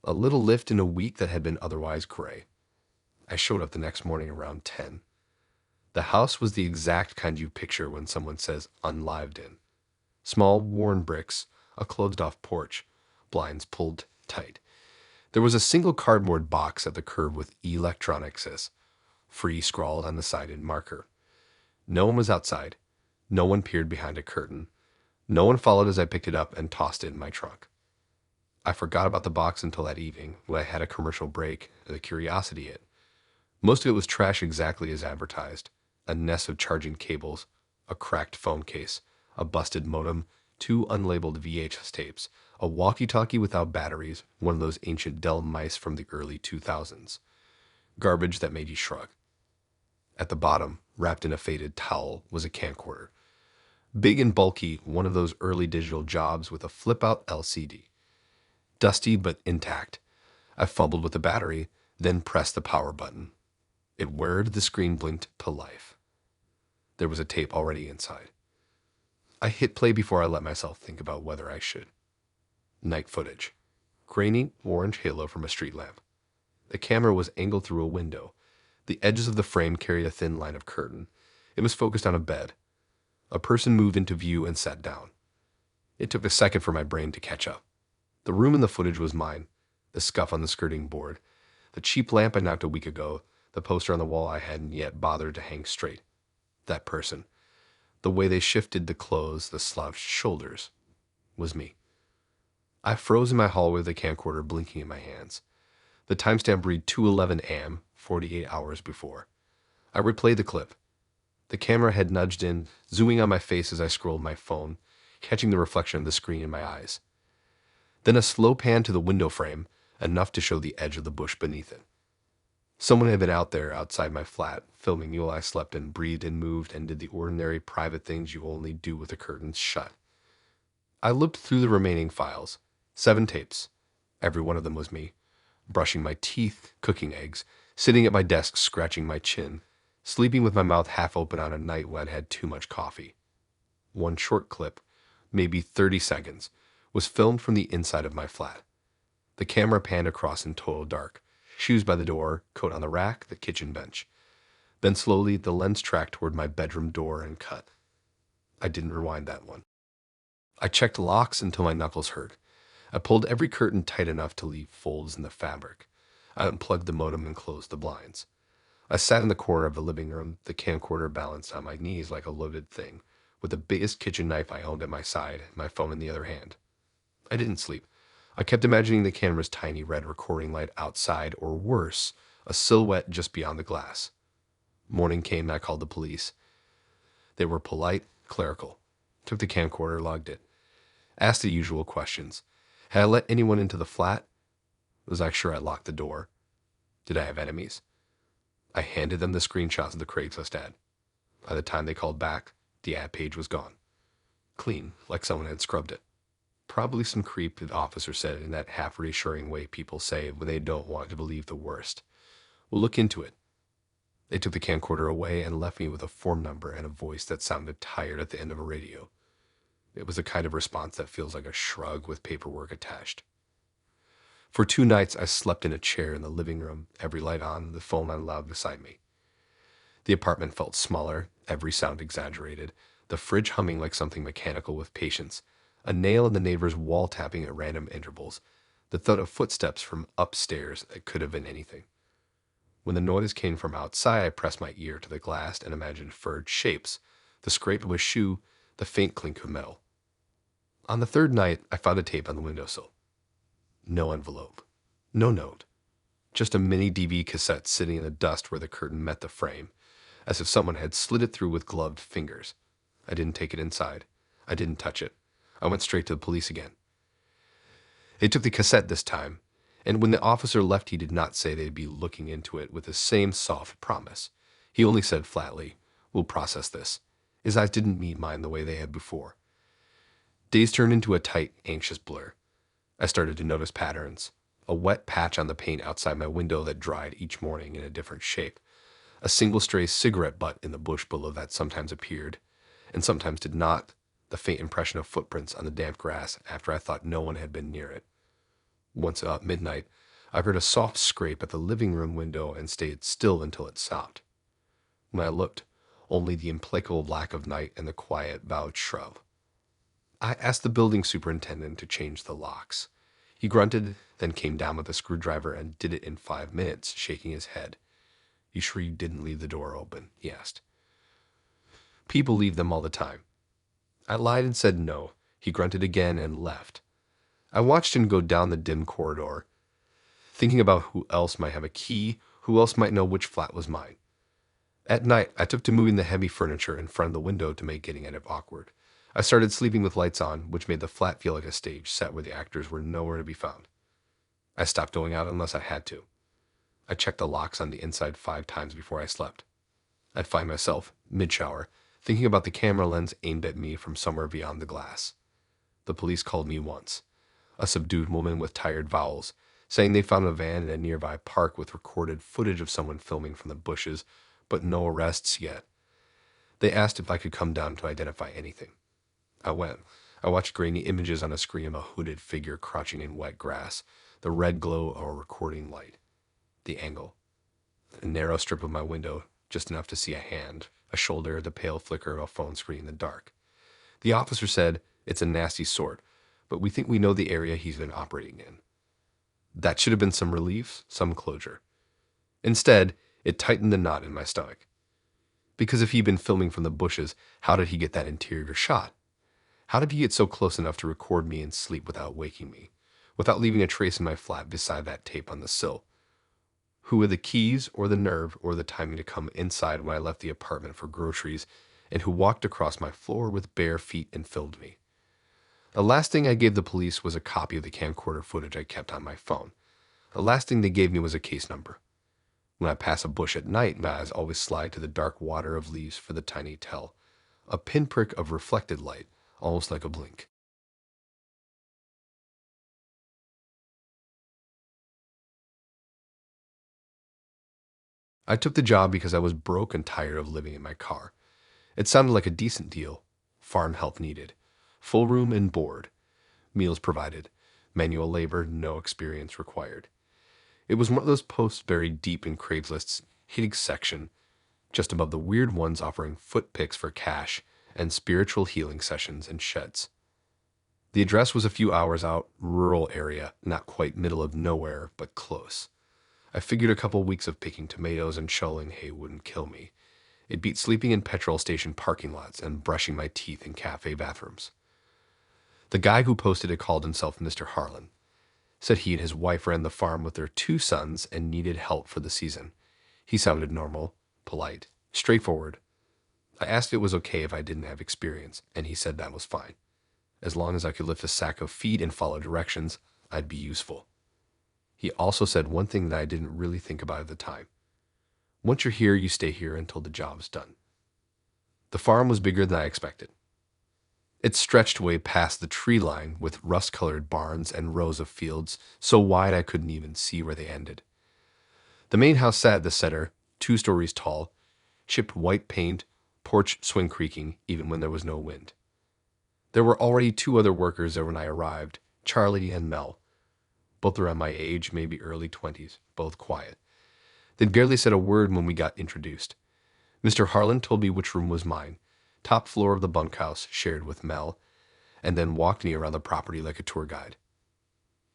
A little lift in a week that had been otherwise gray. I showed up the next morning around 10. The house was the exact kind you picture when someone says unlived in. Small, worn bricks, a closed-off porch, blinds pulled tight. There was a single cardboard box at the curb with electronics, free scrawled on the side in marker. No one was outside. No one peered behind a curtain. No one followed as I picked it up and tossed it in my trunk. I forgot about the box until that evening, when I had a commercial break, the curiosity hit. Most of it was trash exactly as advertised. A nest of charging cables, a cracked phone case, a busted modem, 2 unlabeled VHS tapes, a walkie-talkie without batteries, one of those ancient Dell mice from the early 2000s. Garbage that made you shrug. At the bottom, wrapped in a faded towel, was a camcorder. Big and bulky, one of those early digital jobs with a flip-out LCD. Dusty but intact. I fumbled with the battery, then pressed the power button. It whirred, the screen blinked to life. There was a tape already inside. I hit play before I let myself think about whether I should. Night footage. Grainy orange halo from a street lamp. The camera was angled through a window. The edges of the frame carried a thin line of curtain. It was focused on a bed. A person moved into view and sat down. It took a second for my brain to catch up. The room in the footage was mine. The scuff on the skirting board. The cheap lamp I knocked a week ago. The poster on the wall I hadn't yet bothered to hang straight. That person. The way they shifted the clothes, the slouched shoulders, was me. I froze in my hallway with the camcorder blinking in my hands. The timestamp read 2:11 a.m., 48 hours before. I replayed the clip. The camera had nudged in, zooming on my face as I scrolled my phone, catching the reflection of the screen in my eyes. Then a slow pan to the window frame, enough to show the edge of the bush beneath it. Someone had been out there outside my flat, filming me while I slept and breathed and moved and did the ordinary private things you only do with the curtains shut. I looked through the remaining files. 7 tapes. Every one of them was me. Brushing my teeth, cooking eggs, sitting at my desk scratching my chin, sleeping with my mouth half open on a night when I'd had too much coffee. One short clip, maybe 30 seconds, was filmed from the inside of my flat. The camera panned across in total dark. Shoes by the door, coat on the rack, the kitchen bench. Then slowly the lens tracked toward my bedroom door and cut. I didn't rewind that one. I checked locks until my knuckles hurt. I pulled every curtain tight enough to leave folds in the fabric. I unplugged the modem and closed the blinds. I sat in the corner of the living room, the camcorder balanced on my knees like a loaded thing, with the biggest kitchen knife I owned at my side, my phone in the other hand. I didn't sleep. I kept imagining the camera's tiny red recording light outside, or worse, a silhouette just beyond the glass. Morning came and I called the police. They were polite, clerical. Took the camcorder, logged it. Asked the usual questions. Had I let anyone into the flat? Was I sure I locked the door? Did I have enemies? I handed them the screenshots of the Craigslist ad. By the time they called back, the ad page was gone. Clean, like someone had scrubbed it. Probably some creep, the officer said in that half-reassuring way people say when they don't want to believe the worst. We'll look into it. They took the camcorder away and left me with a form number and a voice that sounded tired at the end of a radio. It was the kind of response that feels like a shrug with paperwork attached. For 2 nights, I slept in a chair in the living room, every light on, the phone on loud beside me. The apartment felt smaller, every sound exaggerated, the fridge humming like something mechanical with patience, a nail in the neighbor's wall tapping at random intervals, the thud of footsteps from upstairs that could have been anything. When the noise came from outside, I pressed my ear to the glass and imagined furred shapes, the scrape of a shoe, the faint clink of metal. On the 3rd night, I found a tape on the windowsill. No envelope. No note. Just a mini DV cassette sitting in the dust where the curtain met the frame, as if someone had slid it through with gloved fingers. I didn't take it inside. I didn't touch it. I went straight to the police again. They took the cassette this time, and when the officer left, he did not say they'd be looking into it with the same soft promise. He only said flatly, "We'll process this." His eyes didn't meet mine the way they had before. Days turned into a tight, anxious blur. I started to notice patterns. A wet patch on the paint outside my window that dried each morning in a different shape. A single stray cigarette butt in the bush below that sometimes appeared, and sometimes did not. The faint impression of footprints on the damp grass after I thought no one had been near it. Once about midnight, I heard a soft scrape at the living room window and stayed still until it stopped. When I looked, only the implacable black of night and the quiet bowed shrub. I asked the building superintendent to change the locks. He grunted, then came down with a screwdriver and did it in 5 minutes, shaking his head. "You sure you didn't leave the door open?" he asked. "People leave them all the time." I lied and said no. He grunted again and left. I watched him go down the dim corridor, thinking about who else might have a key, who else might know which flat was mine. At night, I took to moving the heavy furniture in front of the window to make getting at it awkward. I started sleeping with lights on, which made the flat feel like a stage set where the actors were nowhere to be found. I stopped going out unless I had to. I checked the locks on the inside 5 times before I slept. I'd find myself, mid-shower, thinking about the camera lens aimed at me from somewhere beyond the glass. The police called me once. A subdued woman with tired vowels, saying they found a van in a nearby park with recorded footage of someone filming from the bushes, but no arrests yet. They asked if I could come down to identify anything. I went. I watched grainy images on a screen of a hooded figure crouching in wet grass, the red glow of a recording light. The angle. A narrow strip of my window, just enough to see a hand, a shoulder, the pale flicker of a phone screen in the dark. The officer said, "It's a nasty sort, but we think we know the area he's been operating in." That should have been some relief, some closure. Instead, it tightened the knot in my stomach. Because if he'd been filming from the bushes, how did he get that interior shot? How did he get so close enough to record me in sleep without waking me, without leaving a trace in my flat beside that tape on the sill? Who had the keys or the nerve or the timing to come inside when I left the apartment for groceries, and who walked across my floor with bare feet and filmed me? The last thing I gave the police was a copy of the camcorder footage I kept on my phone. The last thing they gave me was a case number. When I pass a bush at night, my eyes always slide to the dark water of leaves for the tiny tell, a pinprick of reflected light, almost like a blink. I took the job because I was broke and tired of living in my car. It sounded like a decent deal. Farm help needed. Full room and board. Meals provided. Manual labor, no experience required. It was one of those posts buried deep in Craigslist's hidden section, just above the weird ones offering foot pics for cash and spiritual healing sessions in sheds. The address was a few hours out, rural area, not quite middle of nowhere, but close. I figured a couple weeks of picking tomatoes and shoveling hay wouldn't kill me. It beat sleeping in petrol station parking lots and brushing my teeth in cafe bathrooms. The guy who posted it called himself Mr. Harlan. Said he and his wife ran the farm with their 2 sons and needed help for the season. He sounded normal, polite, straightforward. I asked if it was okay if I didn't have experience, and he said that was fine. As long as I could lift a sack of feed and follow directions, I'd be useful. He also said one thing that I didn't really think about at the time. Once you're here, you stay here until the job's done. The farm was bigger than I expected. It stretched way past the tree line with rust-colored barns and rows of fields so wide I couldn't even see where they ended. The main house sat at the center, 2 stories tall, chipped white paint, porch swing creaking even when there was no wind. There were already 2 other workers there when I arrived, Charlie and Mel, both around my age, maybe early 20s, both quiet. They'd barely said a word when we got introduced. Mr. Harlan told me which room was mine, top floor of the bunkhouse shared with Mel, and then walked me around the property like a tour guide.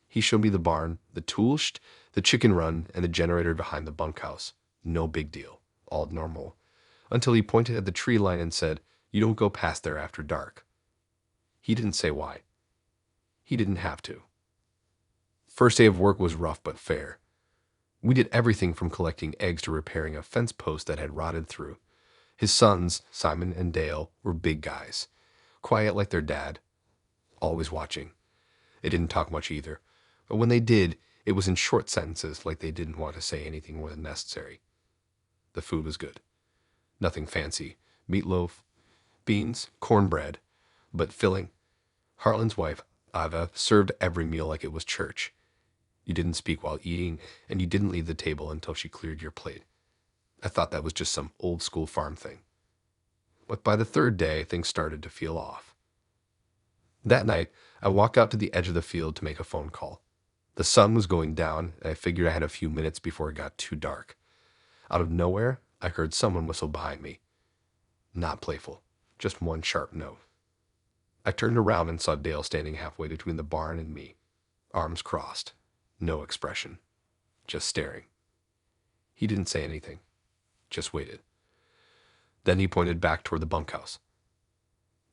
He showed me the barn, the tools, the chicken run, and the generator behind the bunkhouse. No big deal, all normal, until he pointed at the tree line and said, "You don't go past there after dark." He didn't say why. He didn't have to. First day of work was rough but fair. We did everything from collecting eggs to repairing a fence post that had rotted through. His sons, Simon and Dale, were big guys, quiet like their dad, always watching. They didn't talk much either, but when they did, it was in short sentences like they didn't want to say anything more than necessary. The food was good. Nothing fancy. Meatloaf, beans, cornbread, but filling. Harlan's wife, Ava, served every meal like it was church. You didn't speak while eating, and you didn't leave the table until she cleared your plate. I thought that was just some old school farm thing. But by the 3rd day, things started to feel off. That night, I walked out to the edge of the field to make a phone call. The sun was going down, and I figured I had a few minutes before it got too dark. Out of nowhere, I heard someone whistle behind me. Not playful, just one sharp note. I turned around and saw Dale standing halfway between the barn and me, arms crossed, no expression, just staring. He didn't say anything, just waited. Then he pointed back toward the bunkhouse.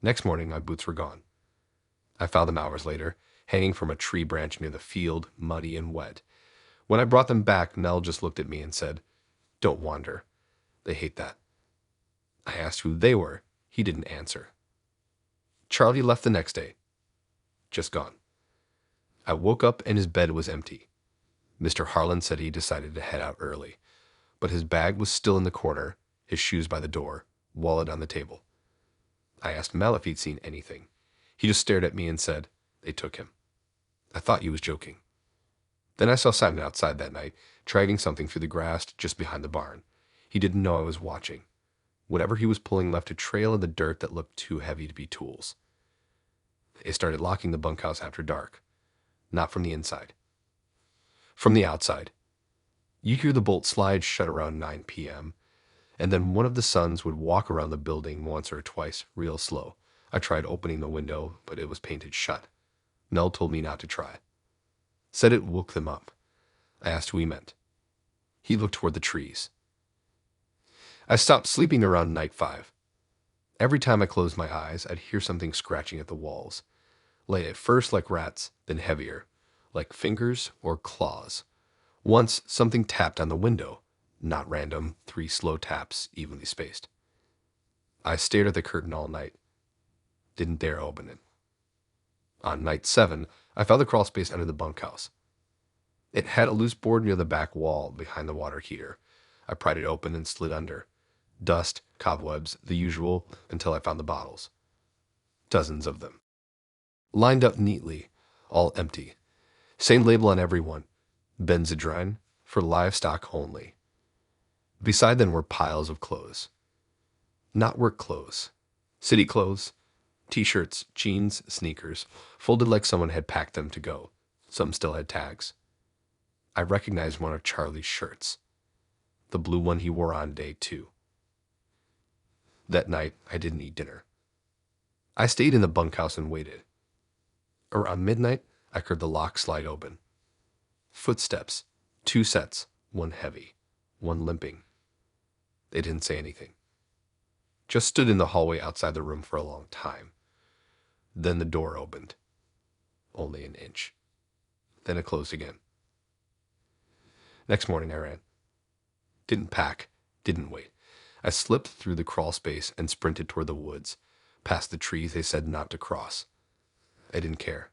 Next morning, my boots were gone. I found them hours later, hanging from a tree branch near the field, muddy and wet. When I brought them back, Nell just looked at me and said, "Don't wander. They hate that." I asked who they were. He didn't answer. Charlie left the next day. Just gone. I woke up and his bed was empty. Mr. Harlan said he decided to head out early, but his bag was still in the corner, his shoes by the door, wallet on the table. I asked Mel if he'd seen anything. He just stared at me and said, "They took him." I thought he was joking. Then I saw Simon outside that night, dragging something through the grass just behind the barn. He didn't know I was watching. Whatever he was pulling left a trail in the dirt that looked too heavy to be tools. They started locking the bunkhouse after dark. Not from the inside. From the outside. You hear the bolt slide shut around 9 p.m., and then one of the sons would walk around the building once or twice, real slow. I tried opening the window, but it was painted shut. Nell told me not to try. Said it woke them up. I asked who he meant. He looked toward the trees. I stopped sleeping around night 5. Every time I closed my eyes, I'd hear something scratching at the walls. Lay at first like rats, then heavier, like fingers or claws. Once, something tapped on the window. Not random, 3 slow taps, evenly spaced. I stared at the curtain all night. Didn't dare open it. On night 7, I found the crawl space under the bunkhouse. It had a loose board near the back wall behind the water heater. I pried it open and slid under. Dust, cobwebs, the usual, until I found the bottles. Dozens of them. Lined up neatly, all empty. Same label on every one. Benzedrine, for livestock only. Beside them were piles of clothes. Not work clothes. City clothes. T-shirts, jeans, sneakers, folded like someone had packed them to go. Some still had tags. I recognized one of Charlie's shirts. The blue one he wore on day 2. That night, I didn't eat dinner. I stayed in the bunkhouse and waited. Around midnight, I heard the lock slide open. Footsteps. 2 sets. One heavy. One limping. They didn't say anything. Just stood in the hallway outside the room for a long time. Then the door opened. Only an inch. Then it closed again. Next morning I ran. Didn't pack. Didn't wait. I slipped through the crawl space and sprinted toward the woods, past the trees they said not to cross. I didn't care.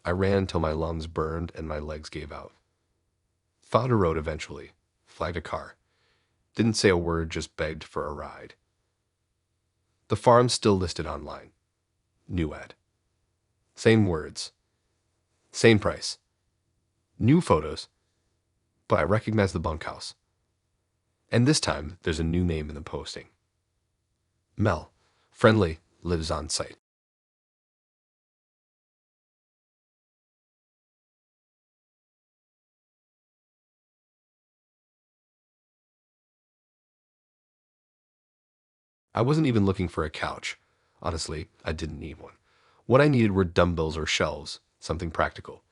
I ran until my lungs burned and my legs gave out. Found a road eventually. Flagged a car. Didn't say a word, just begged for a ride. The farm's still listed online. New ad. Same words. Same price. New photos. But I recognize the bunkhouse. And this time, there's a new name in the posting. Mel. Friendly. Lives on site. I wasn't even looking for a couch. Honestly, I didn't need one. What I needed were dumbbells or shelves, something practical.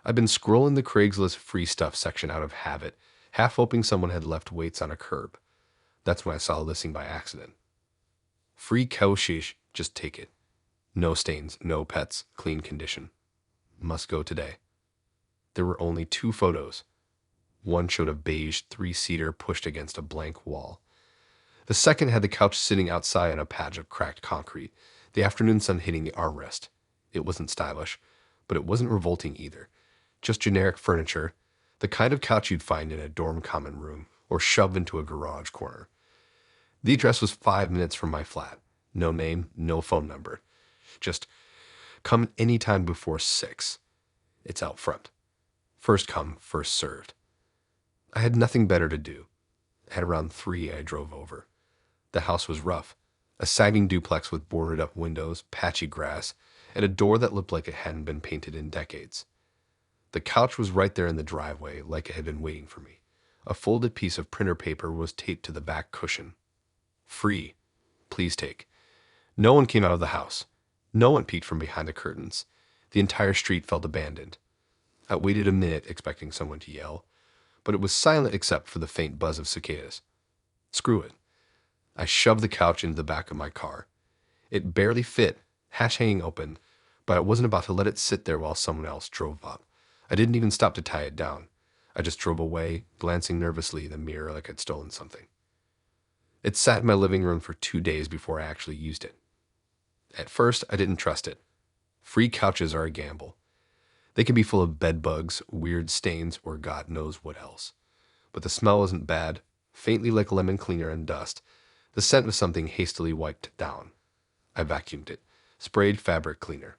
I'd been scrolling the Craigslist free stuff section out of habit, half hoping someone had left weights on a curb. That's when I saw a listing by accident. Free cow sheesh, just take it. No stains, no pets, clean condition. Must go today. There were only 2 photos. One showed a beige 3-seater pushed against a blank wall. The second had the couch sitting outside on a patch of cracked concrete, the afternoon sun hitting the armrest. It wasn't stylish, but it wasn't revolting either. Just generic furniture, the kind of couch you'd find in a dorm common room or shove into a garage corner. The address was 5 minutes from my flat. No name, no phone number. Just come anytime before 6. It's out front. First come, first served. I had nothing better to do. At around 3, I drove over. The house was rough. A sagging duplex with boarded up windows, patchy grass, and a door that looked like it hadn't been painted in decades. The couch was right there in the driveway, like it had been waiting for me. A folded piece of printer paper was taped to the back cushion. Free. Please take. No one came out of the house. No one peeked from behind the curtains. The entire street felt abandoned. I waited a minute expecting someone to yell, but it was silent except for the faint buzz of cicadas. Screw it. I shoved the couch into the back of my car. It barely fit, hatch hanging open, but I wasn't about to let it sit there while someone else drove up. I didn't even stop to tie it down. I just drove away, glancing nervously in the mirror like I'd stolen something. It sat in my living room for 2 days before I actually used it. At first, I didn't trust it. Free couches are a gamble. They can be full of bed bugs, weird stains, or God knows what else. But the smell wasn't bad, faintly like lemon cleaner and dust, the scent of something hastily wiped down. I vacuumed it, sprayed fabric cleaner,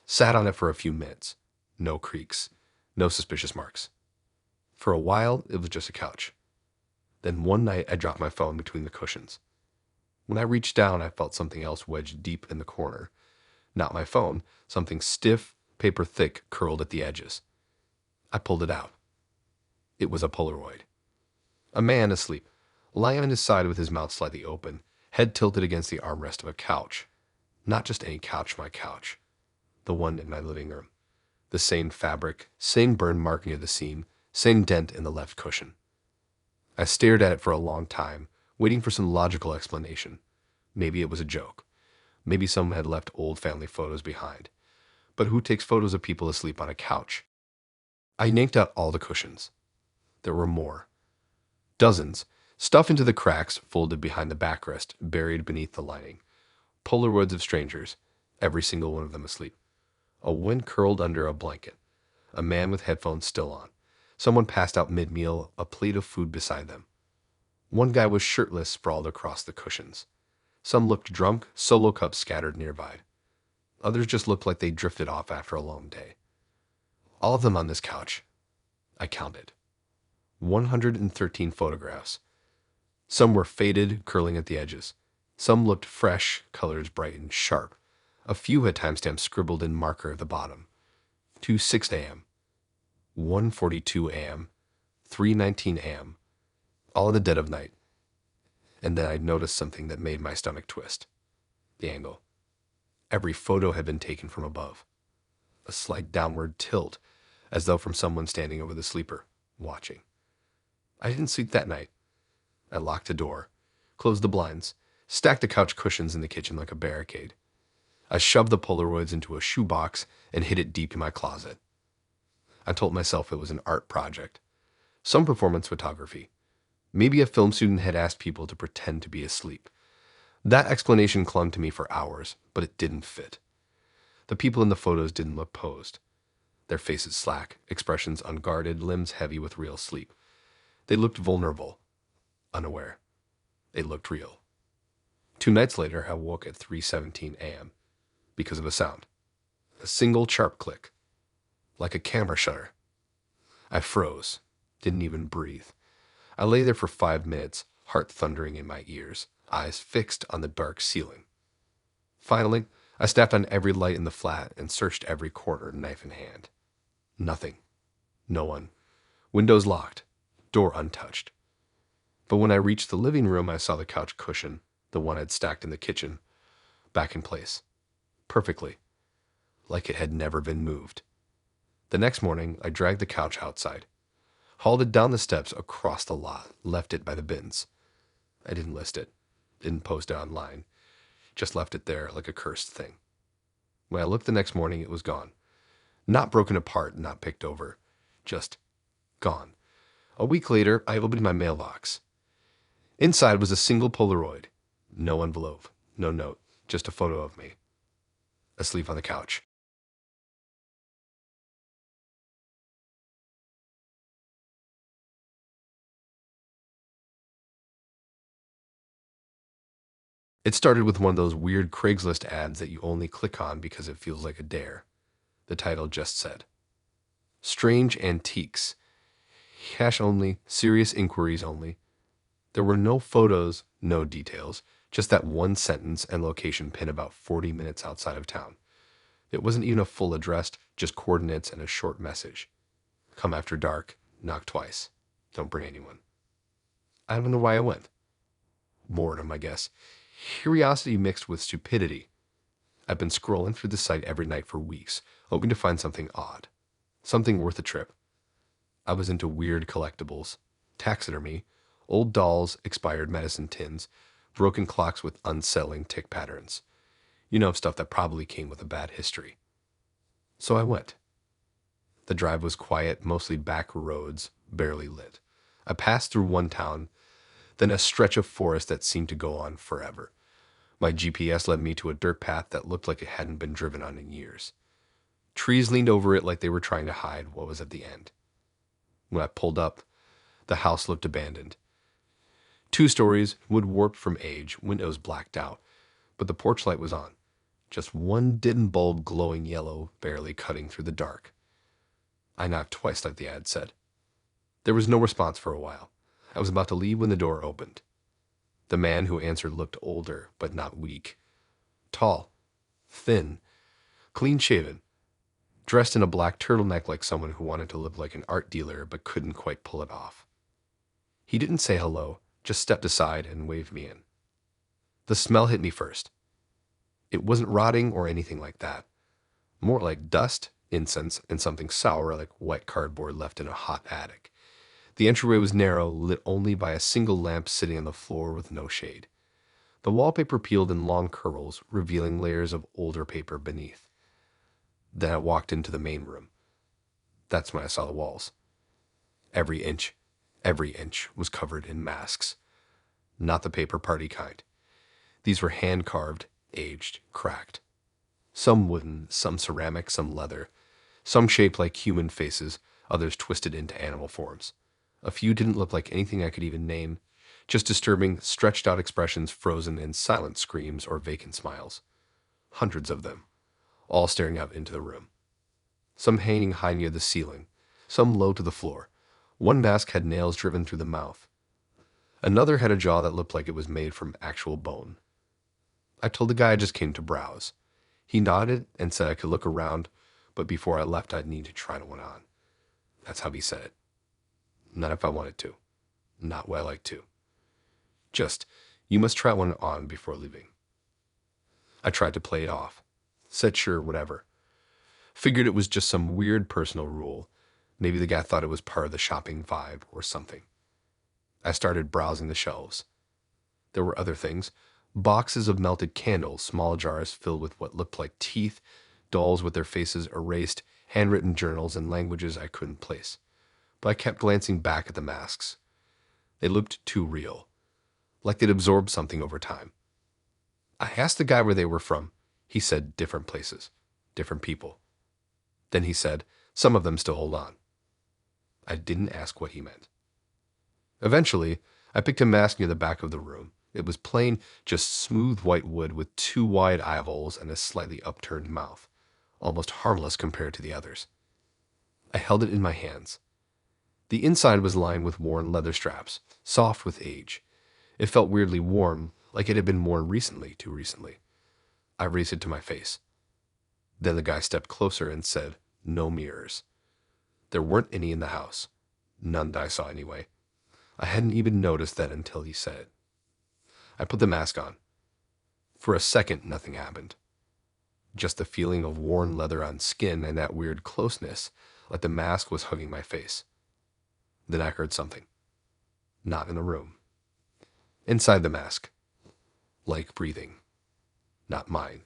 sat on it for a few minutes. No creaks, no suspicious marks. For a while, it was just a couch. Then one night, I dropped my phone between the cushions. When I reached down, I felt something else wedged deep in the corner. Not my phone, something stiff, paper thick, curled at the edges. I pulled it out. It was a Polaroid. A man asleep, lying on his side with his mouth slightly open, head tilted against the armrest of a couch. Not just any couch, my couch. The one in my living room. The same fabric, same burn mark near the seam, same dent in the left cushion. I stared at it for a long time, waiting for some logical explanation. Maybe it was a joke. Maybe someone had left old family photos behind. But who takes photos of people asleep on a couch? I yanked out all the cushions. There were more. Dozens, stuffed into the cracks, folded behind the backrest, buried beneath the lining. Polaroids of strangers, every single one of them asleep. A woman curled under a blanket. A man with headphones still on. Someone passed out mid-meal, a plate of food beside them. One guy was shirtless, sprawled across the cushions. Some looked drunk, solo cups scattered nearby. Others just looked like they drifted off after a long day. All of them on this couch. I counted. 113 photographs. Some were faded, curling at the edges. Some looked fresh, colors bright and sharp. A few had timestamps scribbled in marker at the bottom. 2:06 a.m., 1:42 a.m., 3:19 a.m., all in the dead of night. And then I noticed something that made my stomach twist. The angle. Every photo had been taken from above. a slight downward tilt, as though from someone standing over the sleeper, watching. I didn't sleep that night. I locked the door, closed the blinds, stacked the couch cushions in the kitchen like a barricade. I shoved the Polaroids into a shoebox and hid it deep in my closet. I told myself it was an art project, some performance photography. Maybe a film student had asked people to pretend to be asleep. That explanation clung to me for hours, but it didn't fit. The people in the photos didn't look posed. Their faces slack, expressions unguarded, limbs heavy with real sleep. They looked vulnerable, unaware. They looked real. 2 nights later, I woke at 3:17 a.m. because of a sound. A single sharp click, like a camera shutter. I froze, didn't even breathe. I lay there for 5 minutes, heart thundering in my ears, eyes fixed on the dark ceiling. Finally, I snapped on every light in the flat and searched every corner, knife in hand. Nothing. No one. Windows locked. Door untouched. But when I reached the living room, I saw the couch cushion, the one I'd stacked in the kitchen, back in place. Perfectly. Like it had never been moved. The next morning, I dragged the couch outside, hauled it down the steps across the lot, left it by the bins. I didn't list it, didn't post it online, just left it there like a cursed thing. When I looked the next morning, it was gone. Not broken apart, not picked over, just gone. A week later, I opened my mailbox. Inside was a single Polaroid. No envelope, no note, just a photo of me, asleep on the couch. It started with one of those weird Craigslist ads that you only click on because it feels like a dare. The title just said, "Strange Antiques. Cash only, serious inquiries only." There were no photos, no details, just that one sentence and location pin about 40 minutes outside of town. It wasn't even a full address, just coordinates and a short message. Come after dark, knock twice. Don't bring anyone. I don't know why I went. Boredom, I guess. Curiosity mixed with stupidity. I've been scrolling through the site every night for weeks, hoping to find something odd, something worth a trip. I was into weird collectibles, taxidermy, old dolls, expired medicine tins, broken clocks with unsettling tick patterns. You know, stuff that probably came with a bad history. So I went. The drive was quiet, mostly back roads, barely lit. I passed through one town, then a stretch of forest that seemed to go on forever. My GPS led me to a dirt path that looked like it hadn't been driven on in years. Trees leaned over it like they were trying to hide what was at the end. When I pulled up, the house looked abandoned. 2 stories, wood warped from age, windows blacked out, but the porch light was on. Just one dim bulb glowing yellow, barely cutting through the dark. I knocked twice like the ad said. There was no response for a while. I was about to leave when the door opened. The man who answered looked older, but not weak. Tall, thin, clean-shaven, dressed in a black turtleneck like someone who wanted to look like an art dealer but couldn't quite pull it off. He didn't say hello, just stepped aside and waved me in. The smell hit me first. It wasn't rotting or anything like that. More like dust, incense, and something sour like wet cardboard left in a hot attic. The entryway was narrow, lit only by a single lamp sitting on the floor with no shade. The wallpaper peeled in long curls, revealing layers of older paper beneath. Then I walked into the main room. That's when I saw the walls. Every inch was covered in masks. Not the paper party kind. These were hand-carved, aged, cracked. Some wooden, some ceramic, some leather. Some shaped like human faces, others twisted into animal forms. A few didn't look like anything I could even name, just disturbing, stretched-out expressions frozen in silent screams or vacant smiles. Hundreds of them, all staring out into the room. Some hanging high near the ceiling, some low to the floor. One mask had nails driven through the mouth. Another had a jaw that looked like it was made from actual bone. I told the guy I just came to browse. He nodded and said I could look around, but before I left I'd need to try one on. That's how he said it. Not if I wanted to. Not what I like to. Just, you must try one on before leaving. I tried to play it off. Said sure, whatever. Figured it was just some weird personal rule. Maybe the guy thought it was part of the shopping vibe or something. I started browsing the shelves. There were other things: boxes of melted candles, small jars filled with what looked like teeth, dolls with their faces erased, handwritten journals in languages I couldn't place. But I kept glancing back at the masks. They looked too real, like they'd absorbed something over time. I asked the guy where they were from. He said different places, different people. Then he said some of them still hold on. I didn't ask what he meant. Eventually, I picked a mask near the back of the room. It was plain, just smooth white wood with two wide eye holes and a slightly upturned mouth, almost harmless compared to the others. I held it in my hands. The inside was lined with worn leather straps, soft with age. It felt weirdly warm, like it had been worn recently, too recently. I raised it to my face. Then the guy stepped closer and said, "No mirrors." There weren't any in the house. None that I saw anyway. I hadn't even noticed that until he said it. I put the mask on. For a second, nothing happened. Just the feeling of worn leather on skin and that weird closeness, like the mask was hugging my face. Then I heard something. Not in the room. Inside the mask. Like breathing. Not mine.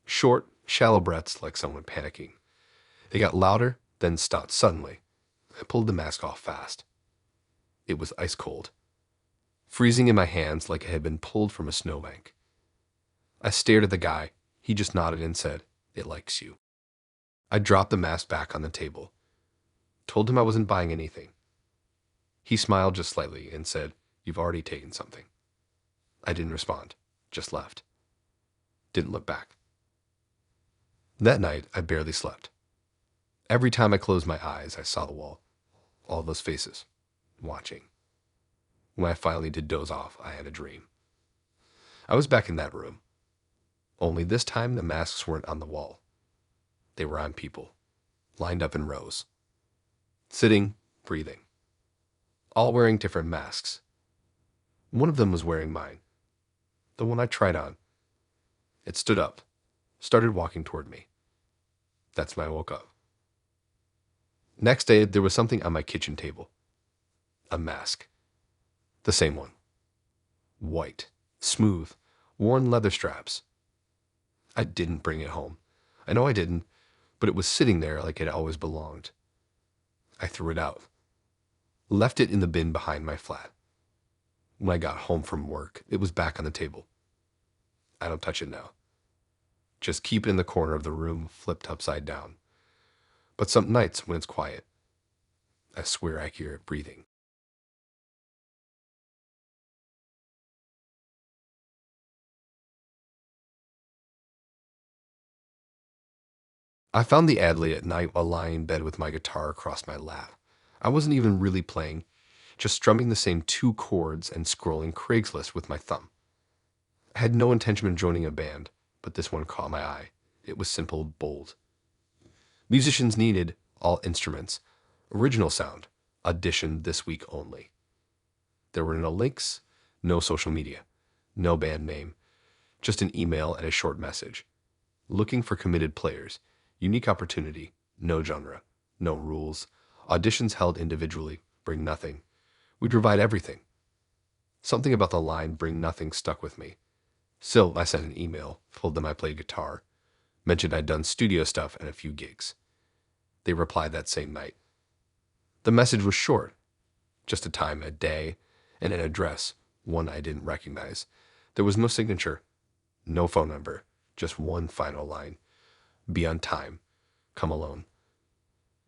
Short, shallow breaths like someone panicking. They got louder, then stopped suddenly. I pulled the mask off fast. It was ice cold, freezing in my hands like it had been pulled from a snowbank. I stared at the guy. He just nodded and said, "It likes you." I dropped the mask back on the table. Told him I wasn't buying anything. He smiled just slightly and said, "You've already taken something." I didn't respond, just left. Didn't look back. That night, I barely slept. Every time I closed my eyes, I saw the wall. All those faces, watching. When I finally did doze off, I had a dream. I was back in that room. Only this time, the masks weren't on the wall. They were on people, lined up in rows. Sitting, breathing. All wearing different masks. One of them was wearing mine. The one I tried on. It stood up, started walking toward me. That's when I woke up. Next day, there was something on my kitchen table. A mask. The same one. White, smooth, worn leather straps. I didn't bring it home. I know I didn't, but it was sitting there like it always belonged. I threw it out. Left it in the bin behind my flat. When I got home from work, it was back on the table. I don't touch it now. Just keep it in the corner of the room, flipped upside down. But some nights when it's quiet, I swear I hear it breathing. I found the ad late at night while lying in bed with my guitar across my lap. I wasn't even really playing, just strumming the same two chords and scrolling Craigslist with my thumb. I had no intention of joining a band, but this one caught my eye. It was simple, bold. Musicians needed all instruments, original sound, auditioned this week only. There were no links, no social media, no band name, just an email and a short message. Looking for committed players, unique opportunity, no genre, no rules, auditions held individually, bring nothing. We provide everything. Something about the line "bring nothing" stuck with me. So I sent an email, told them I played guitar, mentioned I'd done studio stuff and a few gigs. They replied that same night. The message was short, just a time, a day, and an address, one I didn't recognize. There was no signature, no phone number, just one final line. Be on time. Come alone.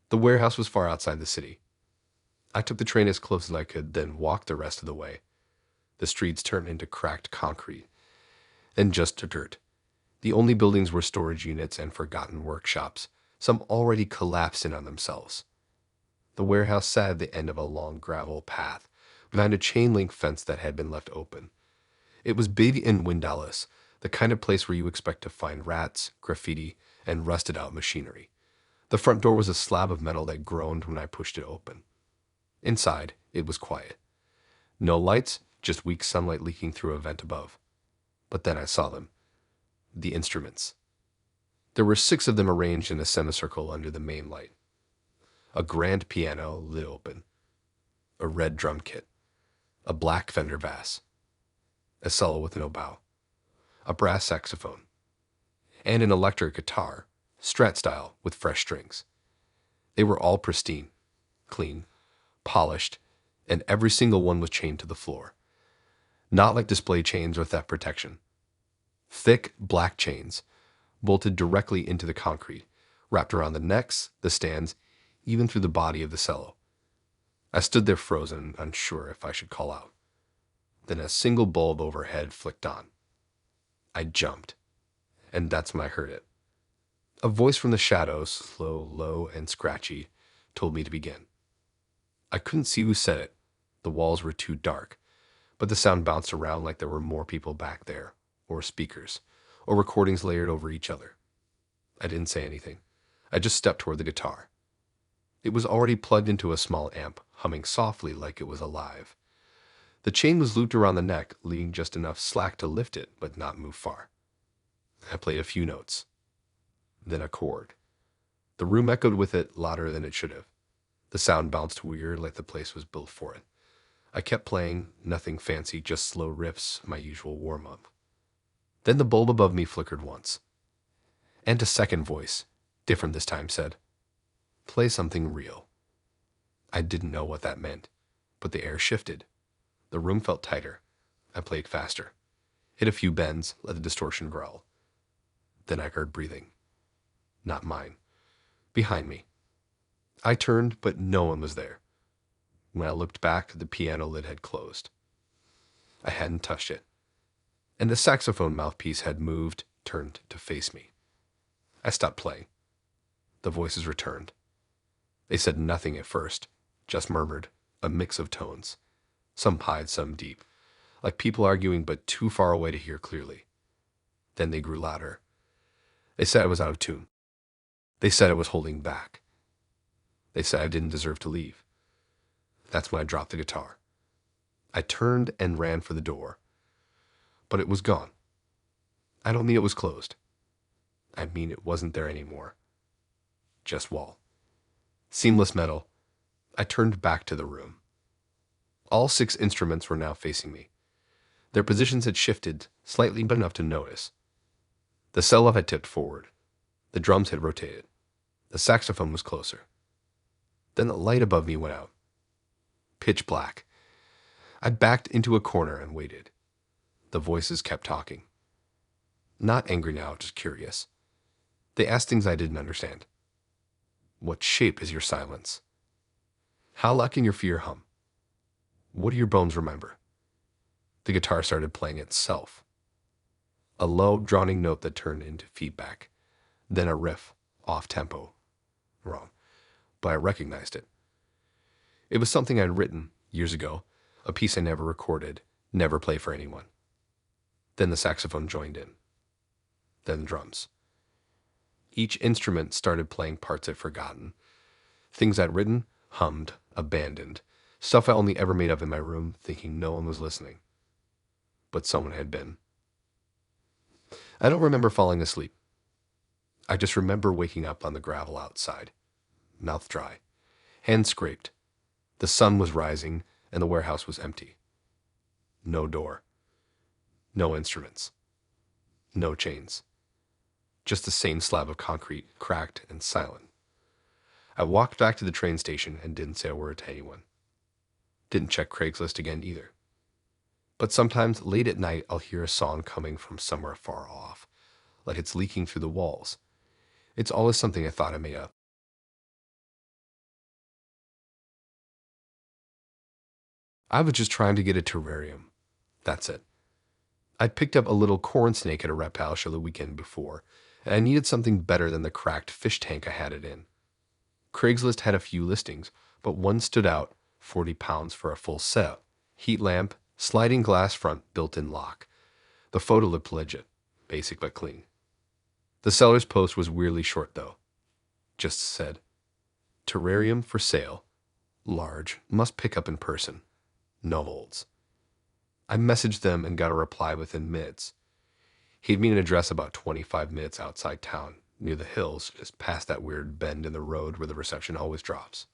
The warehouse was far outside the city. I took the train as close as I could, then walked the rest of the way. The streets turned into cracked concrete, and just dirt. The only buildings were storage units and forgotten workshops, some already collapsed in on themselves. The warehouse sat at the end of a long gravel path, behind a chain-link fence that had been left open. It was big and windowless, the kind of place where you expect to find rats, graffiti, and rusted-out machinery. The front door was a slab of metal that groaned when I pushed it open. Inside, it was quiet. No lights, just weak sunlight leaking through a vent above. But then I saw them. The instruments. There were 6 of them arranged in a semicircle under the main light. A grand piano lit open, a red drum kit, a black Fender bass, a cello with no bow, a brass saxophone, and an electric guitar, Strat style, with fresh strings. They were all pristine, clean, polished, and every single one was chained to the floor. Not like display chains or theft protection. Thick, black chains, bolted directly into the concrete, wrapped around the necks, the stands, even through the body of the cello. I stood there frozen, unsure if I should call out. Then a single bulb overhead flicked on. I jumped, and that's when I heard it. A voice from the shadows, slow, low, and scratchy, told me to begin. I couldn't see who said it. The walls were too dark, but the sound bounced around like there were more people back there, or speakers, or recordings layered over each other. I didn't say anything. I just stepped toward the guitar. It was already plugged into a small amp, humming softly like it was alive. The chain was looped around the neck, leaving just enough slack to lift it, but not move far. I played a few notes. Then a chord. The room echoed with it louder than it should have. The sound bounced weird like the place was built for it. I kept playing, nothing fancy, just slow riffs, my usual warm-up. Then the bulb above me flickered once. And a second voice, different this time, said, "Play something real." I didn't know what that meant, but the air shifted. The room felt tighter. I played faster. Hit a few bends, let the distortion growl. Then I heard breathing. Not mine. Behind me. I turned, but no one was there. When I looked back, the piano lid had closed. I hadn't touched it. And the saxophone mouthpiece had moved, turned to face me. I stopped playing. The voices returned. They said nothing at first, just murmured, a mix of tones. Some high, some deep, like people arguing but too far away to hear clearly. Then they grew louder. They said I was out of tune. They said I was holding back. They said I didn't deserve to leave. That's when I dropped the guitar. I turned and ran for the door. But it was gone. I don't mean it was closed. I mean it wasn't there anymore. Just wall. Seamless metal. I turned back to the room. All 6 instruments were now facing me. Their positions had shifted slightly but enough to notice. The cello had tipped forward. The drums had rotated. The saxophone was closer. Then the light above me went out. Pitch black. I backed into a corner and waited. The voices kept talking. Not angry now, just curious. They asked things I didn't understand. What shape is your silence? How loud can your fear hum? What do your bones remember? The guitar started playing itself. A low, droning note that turned into feedback. Then a riff, off-tempo. Wrong, but I recognized it. It was something I'd written years ago, a piece I never recorded, never played for anyone. Then the saxophone joined in. Then the drums. Each instrument started playing parts I'd forgotten. Things I'd written, hummed, abandoned. Stuff I only ever made up in my room, thinking no one was listening. But someone had been. I don't remember falling asleep. I just remember waking up on the gravel outside, mouth dry, hands scraped. The sun was rising, and the warehouse was empty. No door. No instruments. No chains. Just the same slab of concrete, cracked and silent. I walked back to the train station and didn't say a word to anyone. Didn't check Craigslist again either. But sometimes late at night I'll hear a song coming from somewhere far off, like it's leaking through the walls. It's always something I thought I made up. I was just trying to get a terrarium. That's it. I'd picked up a little corn snake at a reptile show the weekend before, and I needed something better than the cracked fish tank I had it in. Craigslist had a few listings, but one stood out, 40 pounds for a full set. Heat lamp, sliding glass front, built-in lock. The photo looked legit, basic but clean. The seller's post was weirdly short though. Just said, "Terrarium for sale. Large, must pick up in person. No holds." I messaged them and got a reply within minutes. He'd meet an address about 25 minutes outside town, near the hills, just past that weird bend in the road where the reception always drops.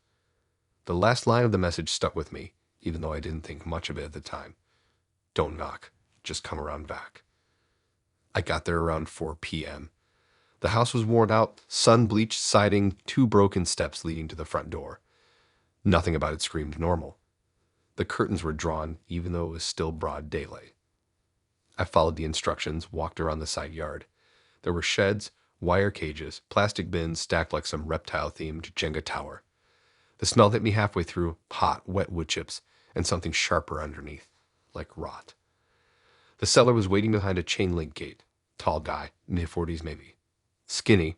The last line of the message stuck with me, even though I didn't think much of it at the time. Don't knock, just come around back. I got there around 4 p.m. The house was worn out, sun-bleached siding, 2 broken steps leading to the front door. Nothing about it screamed normal. The curtains were drawn, even though it was still broad daylight. I followed the instructions, walked around the side yard. There were sheds, wire cages, plastic bins stacked like some reptile-themed Jenga tower. The smell hit me halfway through, hot, wet wood chips, and something sharper underneath, like rot. The seller was waiting behind a chain-link gate. Tall guy, mid-40s maybe. Skinny,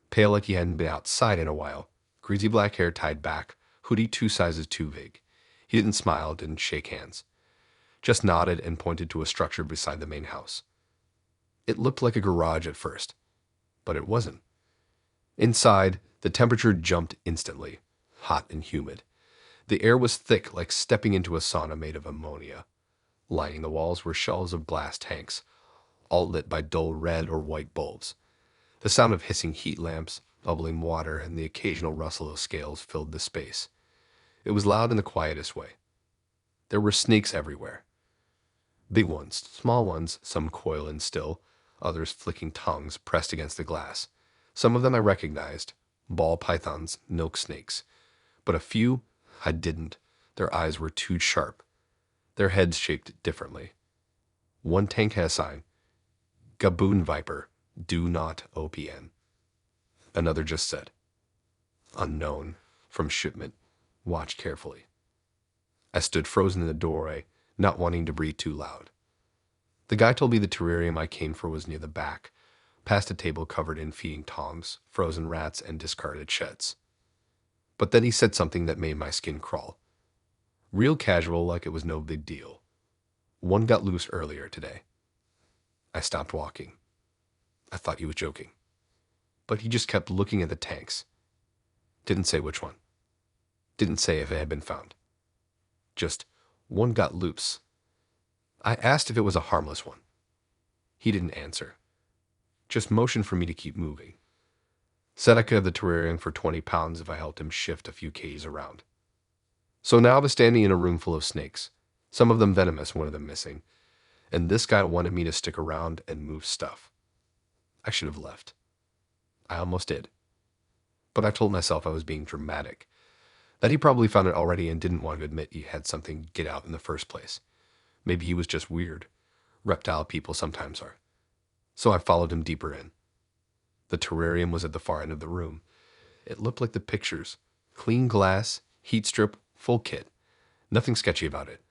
pale like he hadn't been outside in a while. Greasy black hair tied back, hoodie 2 sizes too big. He didn't smile, didn't shake hands. Just nodded and pointed to a structure beside the main house. It looked like a garage at first, but it wasn't. Inside, the temperature jumped instantly, hot and humid. The air was thick, like stepping into a sauna made of ammonia. Lining the walls were shelves of glass tanks, all lit by dull red or white bulbs. The sound of hissing heat lamps, bubbling water, and the occasional rustle of scales filled the space. It was loud in the quietest way. There were snakes everywhere. Big ones, small ones, some coiling still, others flicking tongues pressed against the glass. Some of them I recognized, ball pythons, milk snakes. But a few I didn't. Their eyes were too sharp. Their heads shaped differently. One tank had a sign, Gaboon Viper, do not OPN. Another just said, unknown, from shipment, watch carefully. I stood frozen in the doorway, not wanting to breathe too loud. The guy told me the terrarium I came for was near the back, past a table covered in feeding tongs, frozen rats, and discarded sheds. But then he said something that made my skin crawl. Real casual, like it was no big deal. One got loose earlier today. I stopped walking. I thought he was joking. But he just kept looking at the tanks. Didn't say which one. Didn't say if it had been found. Just, one got loose. I asked if it was a harmless one. He didn't answer. Just motioned for me to keep moving. Said I could have the terrarium for 20 pounds if I helped him shift a few Ks around. So now I was standing in a room full of snakes, some of them venomous, one of them missing, and this guy wanted me to stick around and move stuff. I should have left. I almost did. But I told myself I was being dramatic, that he probably found it already and didn't want to admit he had something get out in the first place. Maybe he was just weird. Reptile people sometimes are. So I followed him deeper in. The terrarium was at the far end of the room. It looked like the pictures. Clean glass, heat strip, full kit. Nothing sketchy about it.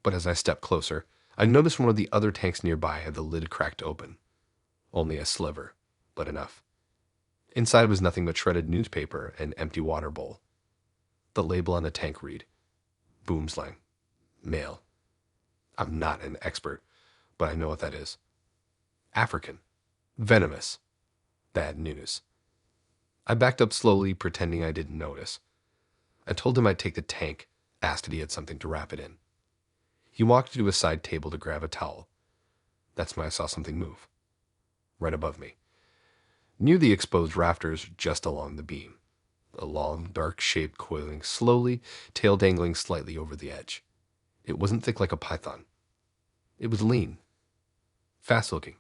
But as I stepped closer, I noticed one of the other tanks nearby had the lid cracked open. Only a sliver, but enough. Inside was nothing but shredded newspaper and empty water bowl. The label on the tank read, Boomslang, male. I'm not an expert, but I know what that is. African, venomous, bad news. I backed up slowly, pretending I didn't notice. I told him I'd take the tank, asked if he had something to wrap it in. He walked to a side table to grab a towel. That's when I saw something move. Right above me. Near the exposed rafters, just along the beam. A long, dark shape coiling slowly, tail dangling slightly over the edge. It wasn't thick like a python. It was lean. Fast-looking.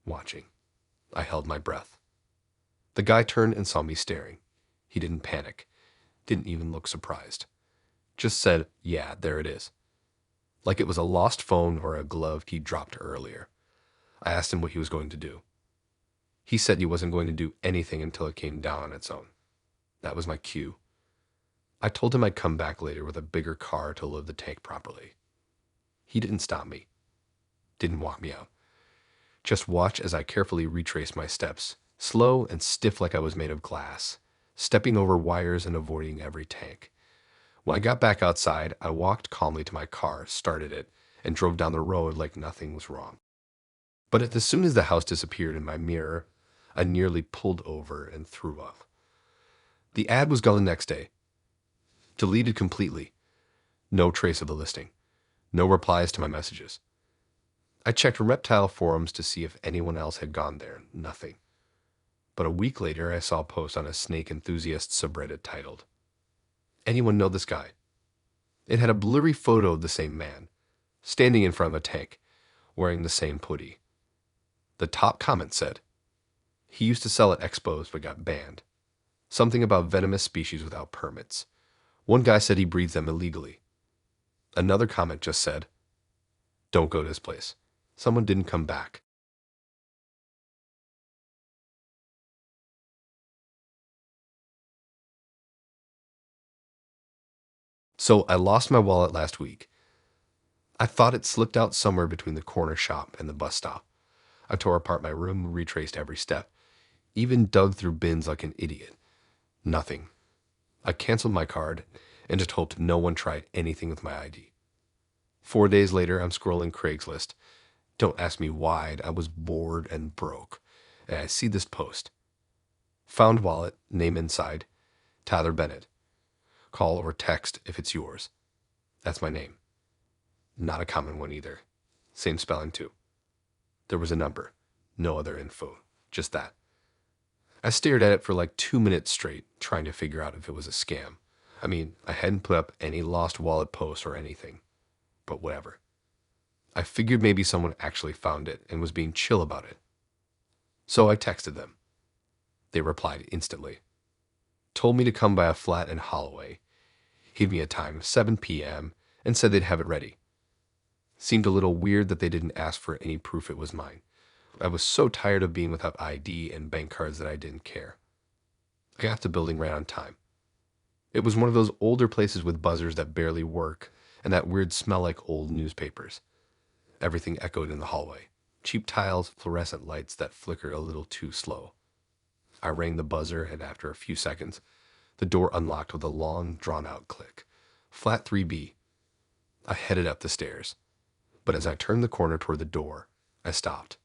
Watching. I held my breath. The guy turned and saw me staring. He didn't panic. Didn't even look surprised. Just said, yeah, there it is. Like it was a lost phone or a glove he dropped earlier. I asked him what he was going to do. He said he wasn't going to do anything until it came down on its own. That was my cue. I told him I'd come back later with a bigger car to load the tank properly. He didn't stop me. Didn't walk me out. Just watch as I carefully retraced my steps, slow and stiff like I was made of glass, stepping over wires and avoiding every tank. When I got back outside, I walked calmly to my car, started it, and drove down the road like nothing was wrong. But as soon as the house disappeared in my mirror, I nearly pulled over and threw up. The ad was gone the next day. Deleted completely. No trace of the listing. No replies to my messages. I checked reptile forums to see if anyone else had gone there. Nothing. But a week later, I saw a post on a snake enthusiast subreddit titled, "Anyone know this guy?" It had a blurry photo of the same man, standing in front of a tank, wearing the same hoodie. The top comment said, he used to sell at expos but got banned. Something about venomous species without permits. One guy said he breeds them illegally. Another comment just said, don't go to this place. Someone didn't come back. So I lost my wallet last week. I thought it slipped out somewhere between the corner shop and the bus stop. I tore apart my room, retraced every step, even dug through bins like an idiot. Nothing. I canceled my card and just hoped no one tried anything with my ID. 4 days later, I'm scrolling Craigslist. Don't ask me why. I was bored and broke. And I see this post. Found wallet, name inside, Tyler Bennett. Call or text if it's yours. That's my name. Not a common one either. Same spelling too. There was a number. No other info. Just that. I stared at it for like 2 minutes straight, trying to figure out if it was a scam. I mean, I hadn't put up any lost wallet posts or anything. But whatever. I figured maybe someone actually found it and was being chill about it. So I texted them. They replied instantly. Told me to come by a flat in Holloway. Gave me a time, 7 p.m., and said they'd have it ready. Seemed a little weird that they didn't ask for any proof it was mine. I was so tired of being without ID and bank cards that I didn't care. I got to the building right on time. It was one of those older places with buzzers that barely work and that weird smell like old newspapers. Everything echoed in the hallway. Cheap tiles, fluorescent lights that flickered a little too slow. I rang the buzzer, and after a few seconds, the door unlocked with a long, drawn-out click. Flat 3B. I headed up the stairs. But as I turned the corner toward the door, I stopped.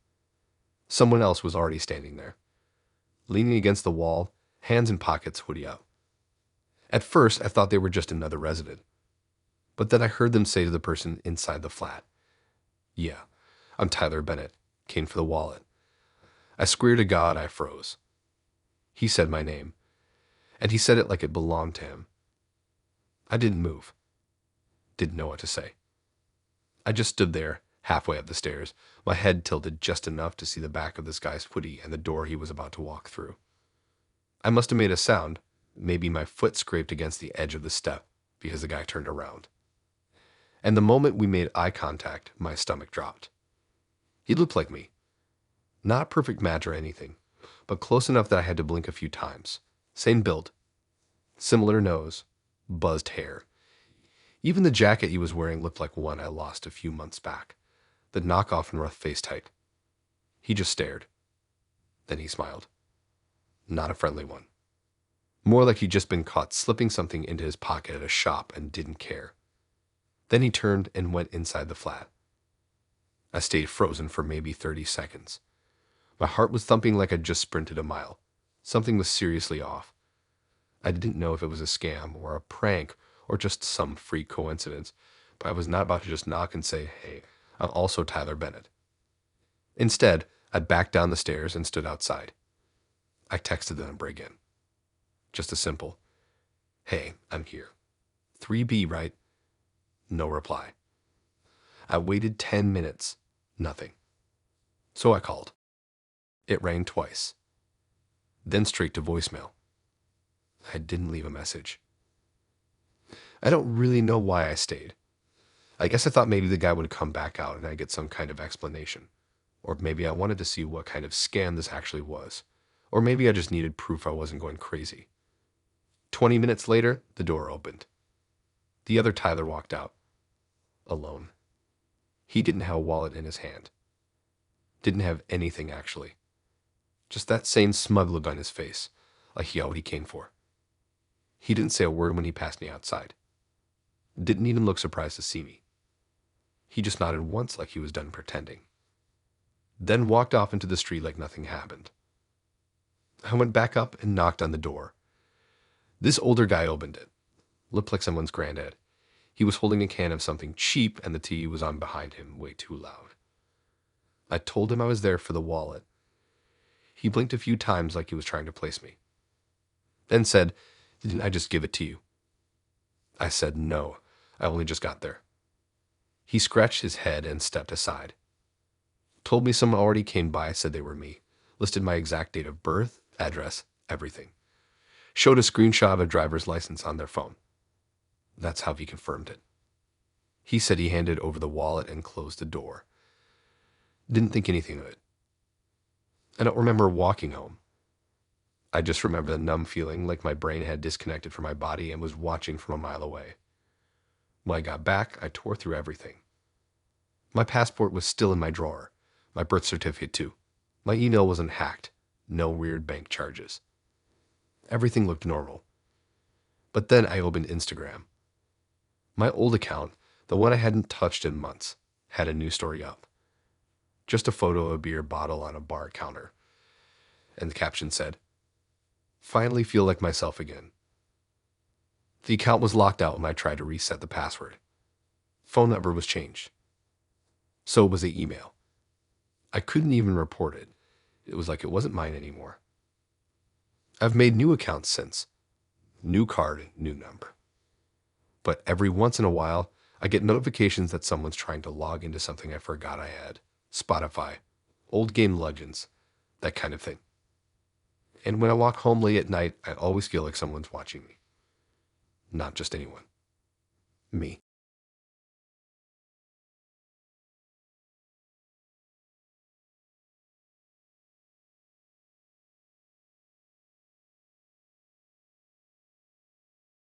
Someone else was already standing there, leaning against the wall, hands in pockets, hoodie out. At first, I thought they were just another resident. But then I heard them say to the person inside the flat, "Yeah, I'm Tyler Bennett. Came for the wallet." I swear to God I froze. He said my name, and he said it like it belonged to him. I didn't move. Didn't know what to say. I just stood there, halfway up the stairs, my head tilted just enough to see the back of this guy's hoodie and the door he was about to walk through. I must have made a sound. Maybe my foot scraped against the edge of the step because the guy turned around. And the moment we made eye contact, my stomach dropped. He looked like me. Not a perfect match or anything, but close enough that I had to blink a few times. Same build. Similar nose. Buzzed hair. Even the jacket he was wearing looked like one I lost a few months back. The knockoff from rough face type. He just stared. Then he smiled. Not a friendly one. More like he'd just been caught slipping something into his pocket at a shop and didn't care. Then he turned and went inside the flat. I stayed frozen for maybe 30 seconds. My heart was thumping like I'd just sprinted a mile. Something was seriously off. I didn't know if it was a scam or a prank or just some freak coincidence, but I was not about to just knock and say, "Hey, I'm also Tyler Bennett." Instead, I backed down the stairs and stood outside. I texted the number again. Just a simple, "Hey, I'm here. 3B, right?" No reply. I waited 10 minutes. Nothing. So I called. It rang twice. Then straight to voicemail. I didn't leave a message. I don't really know why I stayed. I guess I thought maybe the guy would come back out and I'd get some kind of explanation. Or maybe I wanted to see what kind of scam this actually was. Or maybe I just needed proof I wasn't going crazy. 20 minutes later, the door opened. The other Tyler walked out. Alone. He didn't have a wallet in his hand. Didn't have anything, actually. Just that same smug look on his face, like he got what he came for. He didn't say a word when he passed me outside. Didn't even look surprised to see me. He just nodded once like he was done pretending. Then walked off into the street like nothing happened. I went back up and knocked on the door. This older guy opened it. Looked like someone's granddad. He was holding a can of something cheap and the TV was on behind him way too loud. I told him I was there for the wallet. He blinked a few times like he was trying to place me, then said, "Didn't I just give it to you?" I said, "No, I only just got there." He scratched his head and stepped aside. Told me someone already came by, said they were me. Listed my exact date of birth, address, everything. Showed a screenshot of a driver's license on their phone. That's how he confirmed it. He said he handed over the wallet and closed the door. Didn't think anything of it. I don't remember walking home. I just remember the numb feeling like my brain had disconnected from my body and was watching from a mile away. When I got back, I tore through everything. My passport was still in my drawer. My birth certificate, too. My email wasn't hacked. No weird bank charges. Everything looked normal. But then I opened Instagram. My old account, the one I hadn't touched in months, had a new story up. Just a photo of a beer bottle on a bar counter. And the caption said, "Finally feel like myself again." The account was locked out when I tried to reset the password. Phone number was changed. So was the email. I couldn't even report it. It was like it wasn't mine anymore. I've made new accounts since. New card, new number. But every once in a while, I get notifications that someone's trying to log into something I forgot I had. Spotify, old game legends, that kind of thing. And when I walk home late at night, I always feel like someone's watching me. Not just anyone. Me.